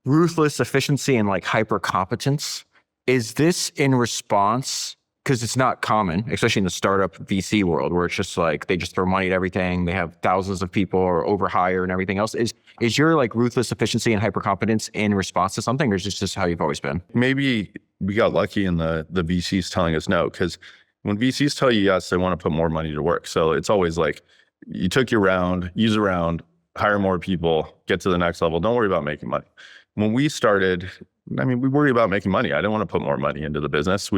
ruthless efficiency and like hyper competence. Is this in response, because it's not common, especially in the startup VC world, where it's just like they just throw money at everything. They have thousands of people or overhire and everything else. Is your like ruthless efficiency and hypercompetence in response to something, or is this just how you've always been? Maybe we got lucky in the VCs telling us no, because when VCs tell you yes, they want to put more money to work. So it's always like, you took your round, use a round, hire more people, get to the next level. Don't worry about making money. When we started, I mean, we worry about making money. I didn't want to put more money into the business.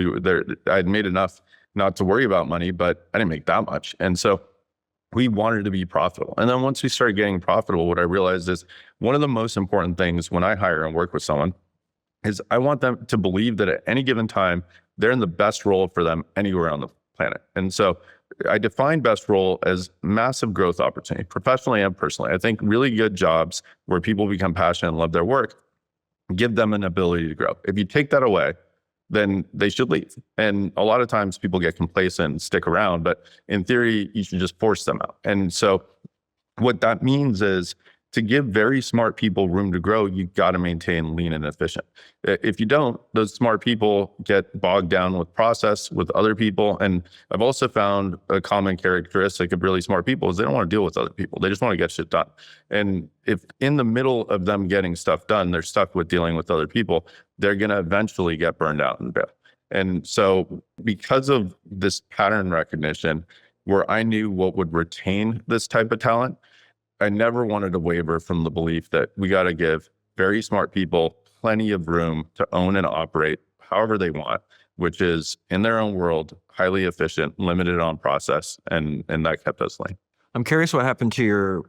I'd made enough not to worry about money, but I didn't make that much. And so we wanted to be profitable. And then once we started getting profitable, what I realized is one of the most important things when I hire and work with someone is I want them to believe that at any given time, they're in the best role for them anywhere on the planet. And so I define best role as massive growth opportunity, professionally and personally. I think really good jobs where people become passionate and love their work, give them an ability to grow. If you take that away, then they should leave. And a lot of times people get complacent and stick around, but in theory, you should just force them out. And so what that means is to give very smart people room to grow, you got to maintain lean and efficient. If you don't, those smart people get bogged down with process with other people. And I've also found a common characteristic of really smart people is they don't want to deal with other people. They just want to get shit done. And if in the middle of them getting stuff done, they're stuck with dealing with other people, they're going to eventually get burned out and bail. And so because of this pattern recognition, where I knew what would retain this type of talent, I never wanted to waver from the belief that we got to give very smart people plenty of room to own and operate however they want, which is in their own world, highly efficient, limited on process, and that kept us lean. I'm curious what happened to your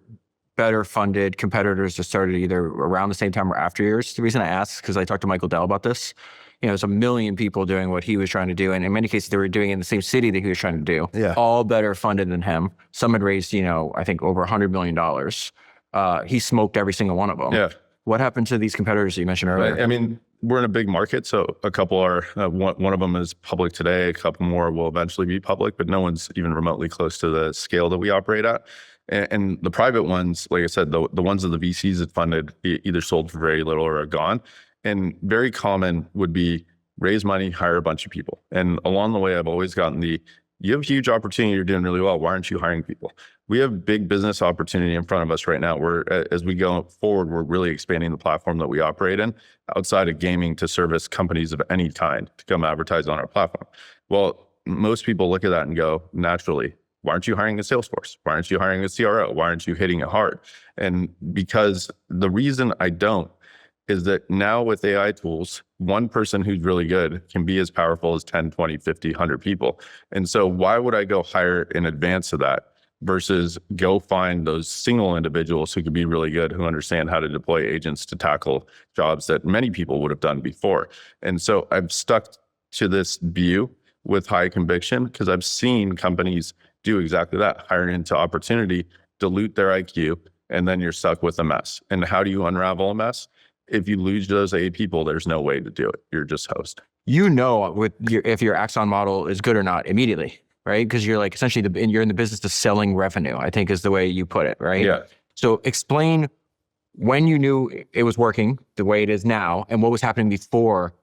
better funded competitors that started either around the same time or after yours. The reason I ask is because I talked to Michael Dell about this. There's a million people doing what he was trying to do. And in many cases, they were doing it in the same city that he was trying to do. Yeah. All better funded than him. Some had raised, I think over $100 million. He smoked every single one of them. Yeah. What happened to these competitors that you mentioned earlier? I mean, we're in a big market. So a couple are, one of them is public today. A couple more will eventually be public, but no one's even remotely close to the scale that we operate at. And the private ones, like I said, the ones that the VCs had funded either sold for very little or are gone. And very common would be raise money, hire a bunch of people. And along the way, I've always gotten you have huge opportunity, you're doing really well. Why aren't you hiring people? We have big business opportunity in front of us right now. As we go forward, we're really expanding the platform that we operate in outside of gaming to service companies of any kind to come advertise on our platform. Well, most people look at that and go, naturally, why aren't you hiring a sales force? Why aren't you hiring a CRO? Why aren't you hitting it hard? And because the reason I don't is that now with AI tools, one person who's really good can be as powerful as 10, 20, 50, 100 people. And so why would I go hire in advance of that versus go find those single individuals who could be really good, who understand how to deploy agents to tackle jobs that many people would have done before? And so I've stuck to this view with high conviction because I've seen companies do exactly that, hire into opportunity, dilute their IQ, and then you're stuck with a mess. And how do you unravel a mess? If you lose those 8 people, there's no way to do it. You're just host. If your Axon model is good or not immediately, right? Because you're like essentially you're in the business of selling revenue, I think is the way you put it, right? Yeah. So explain when you knew it was working the way it is now and what was happening before,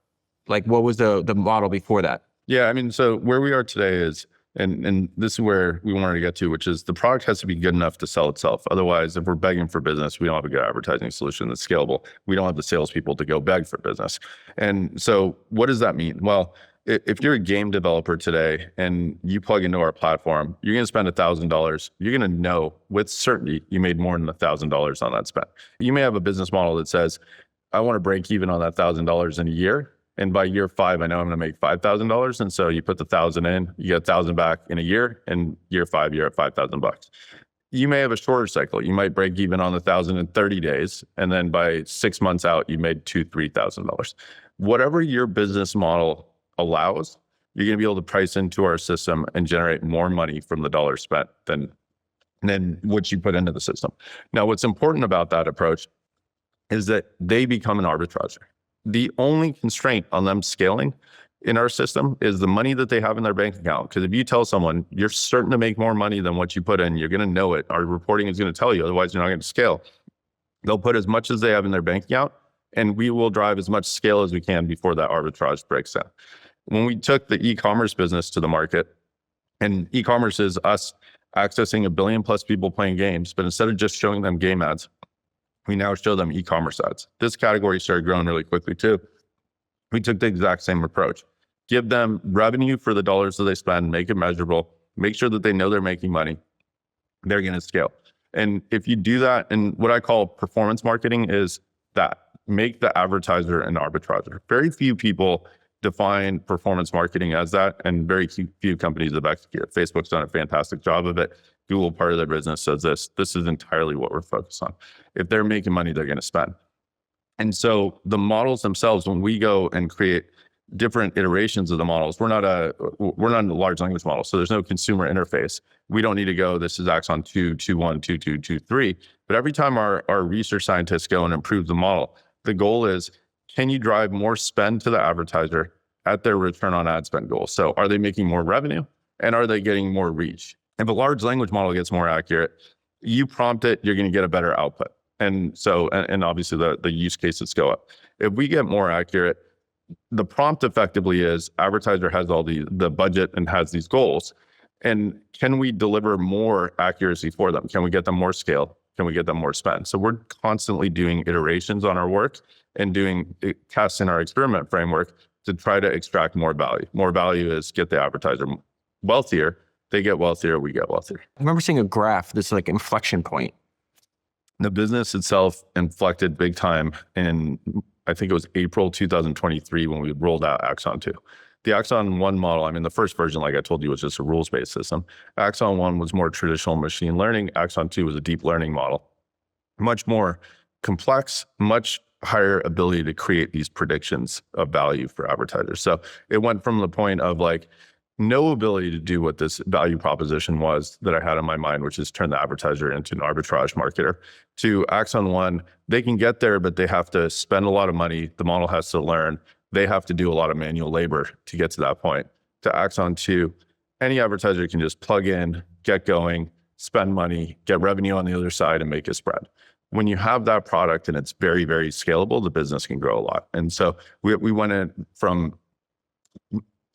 like what was the model before that? Yeah, I mean, so where we are today is, and this is where we wanted to get to, which is the product has to be good enough to sell itself. Otherwise, if we're begging for business, we don't have a good advertising solution that's scalable. We don't have the salespeople to go beg for business. And so what does that mean? Well, if you're a game developer today and you plug into our platform, you're going to spend $1,000. You're going to know with certainty you made more than $1,000 on that spend. You may have a business model that says, I want to break even on that $1,000 in a year. And by year 5, I know I'm going to make $5,000. And so you put the 1,000 in, you get 1,000 back in a year, and year 5, you're at $5,000. You may have a shorter cycle. You might break even on the 1,000 in 30 days. And then by 6 months out, you made $2,000, $3,000. Whatever your business model allows, you're going to be able to price into our system and generate more money from the dollar spent than what you put into the system. Now, what's important about that approach is that they become an arbitrager. The only constraint on them scaling in our system is the money that they have in their bank account. Because if you tell someone you're certain to make more money than what you put in, you're going to know it. Our reporting is going to tell you, otherwise you're not going to scale. They'll put as much as they have in their bank account, and we will drive as much scale as we can before that arbitrage breaks down. When we took the e-commerce business to the market, and e-commerce is us accessing 1 billion plus people playing games, but instead of just showing them game ads, we now show them e-commerce ads. This category started growing really quickly too. We took the exact same approach. Give them revenue for the dollars that they spend, make it measurable, make sure that they know they're making money. They're going to scale. And if you do that, and what I call performance marketing is that, make the advertiser an arbitrager. Very few people define performance marketing as that, and very few companies have executed. Facebook's done a fantastic job of it. Google, part of their business, says this is entirely what we're focused on. If they're making money, they're going to spend. And so the models themselves, when we go and create different iterations of the models, we're not a large language model, so there's no consumer interface. We don't need to go, this is Axon 2, 2.1, 2.2, 2.3. But every time our research scientists go and improve the model, the goal is, can you drive more spend to the advertiser at their return on ad spend goal. So are they making more revenue and are they getting more reach? If a large language model gets more accurate, you prompt it, you're going to get a better output. And so, and obviously the use cases go up. If we get more accurate, the prompt effectively is advertiser has all the budget and has these goals. And can we deliver more accuracy for them? Can we get them more scale? Can we get them more spend? So we're constantly doing iterations on our work and doing tests in our experiment framework to try to extract more value. More value is get the advertiser wealthier. They get wealthier, we get wealthier. I remember seeing a graph, this like inflection point. The business itself inflected big time in, I think it was April 2023 when we rolled out Axon 2. The Axon 1 model, I mean, the first version, like I told you, was just a rules-based system. Axon 1 was more traditional machine learning. Axon 2 was a deep learning model. Much more complex, much higher ability to create these predictions of value for advertisers. So it went from the point of like no ability to do what this value proposition was that I had in my mind, which is turn the advertiser into an arbitrage marketer, to Axon 1. They can get there, but they have to spend a lot of money. The model has to learn. They have to do a lot of manual labor to get to that point. To Axon 2, any advertiser can just plug in, get going, spend money, get revenue on the other side, and make a spread. When you have that product and it's very, very scalable, the business can grow a lot. And so we went in from,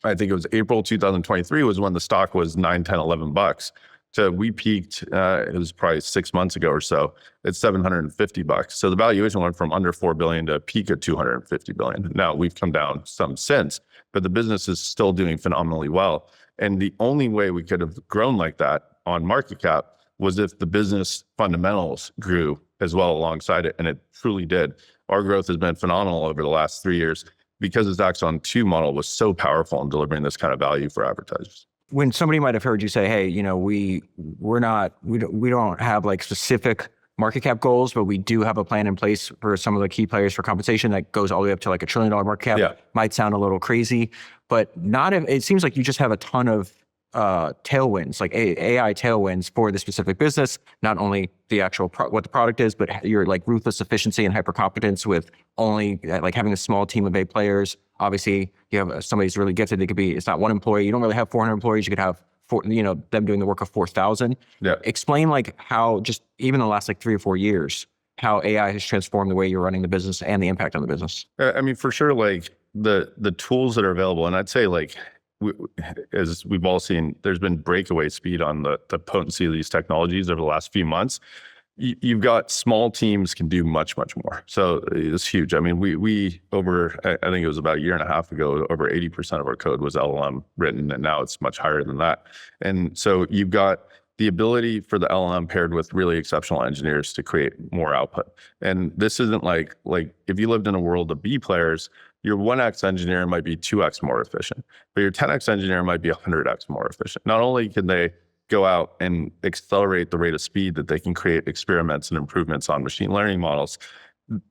I think it was April 2023 was when the stock was 9, 10, 11 bucks. So we peaked, it was probably 6 months ago or so, it's 750 bucks. So the valuation went from under 4 billion to a peak of 250 billion. Now we've come down some since, but the business is still doing phenomenally well. And the only way we could have grown like that on market cap was if the business fundamentals grew as well alongside it. And it truly did. Our growth has been phenomenal over the last 3 years because this Axon 2 model was so powerful in delivering this kind of value for advertisers. When somebody might have heard you say, hey, you know, we don't have like specific market cap goals, but we do have a plan in place for some of the key players for compensation that goes all the way up to like $1 trillion market cap. Yeah. Might sound a little crazy, but not if, it seems like you just have a ton of tailwinds, like AI tailwinds for the specific business, not only the actual what the product is, but your like ruthless efficiency and hyper competence with only like having a small team of 8 players. Obviously, you have somebody who's really gifted. They could be, it's not one employee. You don't really have 400 employees. You could have them doing the work of 4,000. Yeah. Explain like how just even the last like 3 or 4 years, how AI has transformed the way you're running the business and the impact on the business. I mean, for sure, like the tools that are available, and I'd say like, as we've all seen, there's been breakaway speed on the potency of these technologies over the last few months. You've got small teams can do much, much more. So it's huge. I mean, we over, I think it was about 1.5 years ago, over 80% of our code was LLM written, and now it's much higher than that. And so you've got the ability for the LLM paired with really exceptional engineers to create more output. And this isn't like if you lived in a world of B players, your 1x engineer might be 2x more efficient, but your 10x engineer might be 100x more efficient. Not only can they go out and accelerate the rate of speed that they can create experiments and improvements on machine learning models,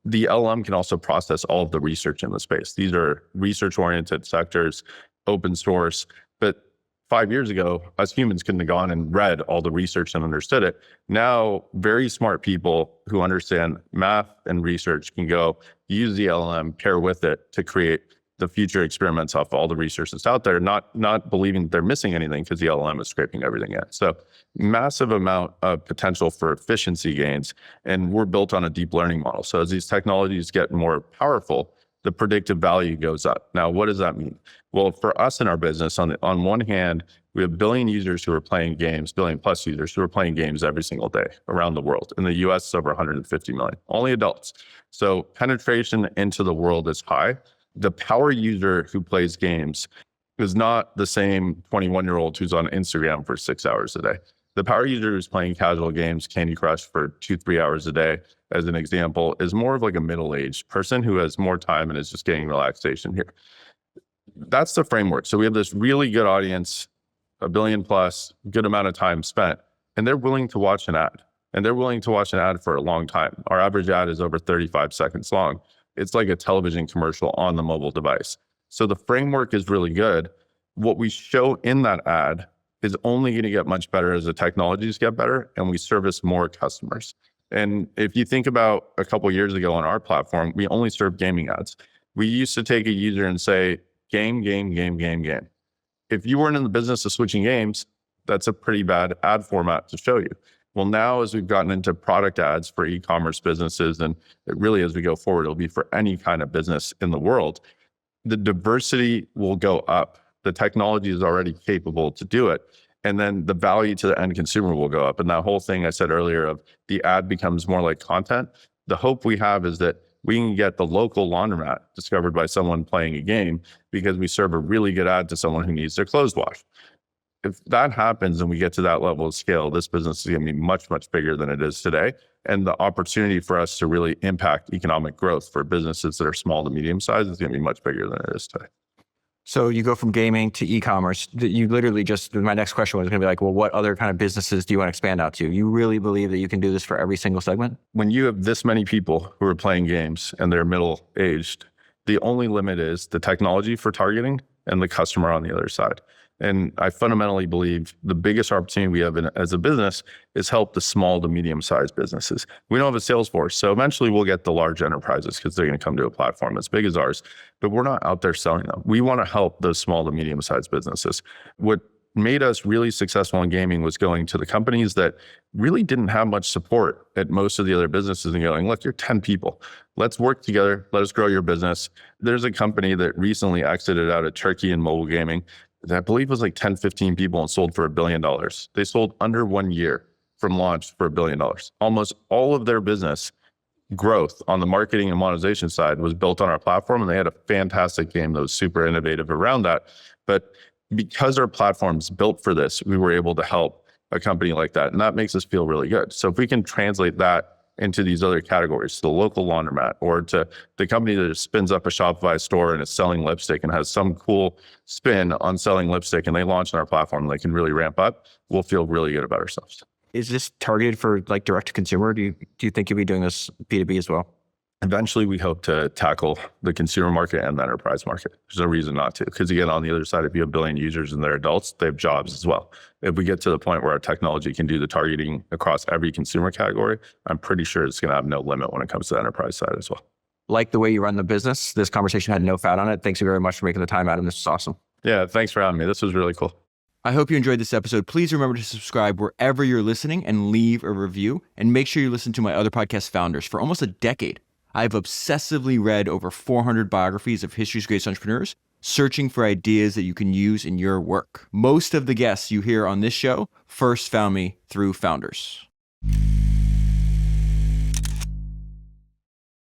the LLM can also process all of the research in the space. These are research-oriented sectors, open source, but 5 years ago, us humans couldn't have gone and read all the research and understood it. Now, very smart people who understand math and research can go use the LLM, pair with it to create the future experiments off all the research that's out there, not believing that they're missing anything because the LLM is scraping everything in. So massive amount of potential for efficiency gains. And we're built on a deep learning model. So as these technologies get more powerful, the predictive value goes up. Now, what does that mean? Well, for us in our business, on one hand, we have 1 billion users who are playing games, 1 billion plus users who are playing games every single day around the world. In the US, it's over 150 million, only adults. So penetration into the world is high. The power user who plays games is not the same 21-year-old who's on Instagram for 6 hours a day. The power user who's playing casual games, Candy Crush, for 2-3 hours a day, as an example, is more of like a middle-aged person who has more time and is just getting relaxation here. That's the framework. So we have this really good audience, 1 billion plus, good amount of time spent, and they're willing to watch an ad. And they're willing to watch an ad for a long time. Our average ad is over 35 seconds long. It's like a television commercial on the mobile device. So the framework is really good. What we show in that ad is only going to get much better as the technologies get better and we service more customers. And if you think about a couple of years ago on our platform, we only served gaming ads. We used to take a user and say, game, game, game, game, game. If you weren't in the business of switching games, that's a pretty bad ad format to show you. Well, now as we've gotten into product ads for e-commerce businesses, and it really, as we go forward, it'll be for any kind of business in the world, the diversity will go up. The technology is already capable to do it. And then the value to the end consumer will go up. And that whole thing I said earlier of the ad becomes more like content. The hope we have is that we can get the local laundromat discovered by someone playing a game because we serve a really good ad to someone who needs their clothes washed. If that happens and we get to that level of scale, this business is going to be much, much bigger than it is today. And the opportunity for us to really impact economic growth for businesses that are small to medium size is going to be much bigger than it is today. So you go from gaming to e-commerce. You literally just, my next question was going to be like, well, what other kind of businesses do you want to expand out to? You really believe that you can do this for every single segment? When you have this many people who are playing games and they're middle-aged, the only limit is the technology for targeting and the customer on the other side. And I fundamentally believe the biggest opportunity we have as a business is help the small to medium-sized businesses. We don't have a sales force, so eventually we'll get the large enterprises because they're going to come to a platform as big as ours, but we're not out there selling them. We want to help those small to medium-sized businesses. What made us really successful in gaming was going to the companies that really didn't have much support at most of the other businesses and going, look, you're 10 people. Let's work together. Let us grow your business. There's a company that recently exited out of Turkey in mobile gaming that I believe was like 10, 15 people and sold for $1 billion. They sold under 1 year from launch for $1 billion. Almost all of their business growth on the marketing and monetization side was built on our platform, and they had a fantastic game that was super innovative around that. But because our platform's built for this, we were able to help a company like that, and that makes us feel really good. So if we can translate that into these other categories, to the local laundromat or to the company that just spins up a Shopify store and is selling lipstick and has some cool spin on selling lipstick and they launch on our platform and they can really ramp up, we'll feel really good about ourselves. Is this targeted for like direct to consumer? Do you think you'll be doing this B2B as well? Eventually, we hope to tackle the consumer market and the enterprise market. There's no reason not to, because again, on the other side, if you have 1 billion users and they're adults, they have jobs as well. If we get to the point where our technology can do the targeting across every consumer category, I'm pretty sure it's going to have no limit when it comes to the enterprise side as well. Like the way you run the business. This conversation had no fat on it. Thanks you very much for making the time, Adam. This was awesome. Yeah, thanks for having me. This was really cool. I hope you enjoyed this episode. Please remember to subscribe wherever you're listening and leave a review. And make sure you listen to my other podcast, Founders. For almost a decade, I've obsessively read over 400 biographies of history's greatest entrepreneurs, searching for ideas that you can use in your work. Most of the guests you hear on this show first found me through Founders.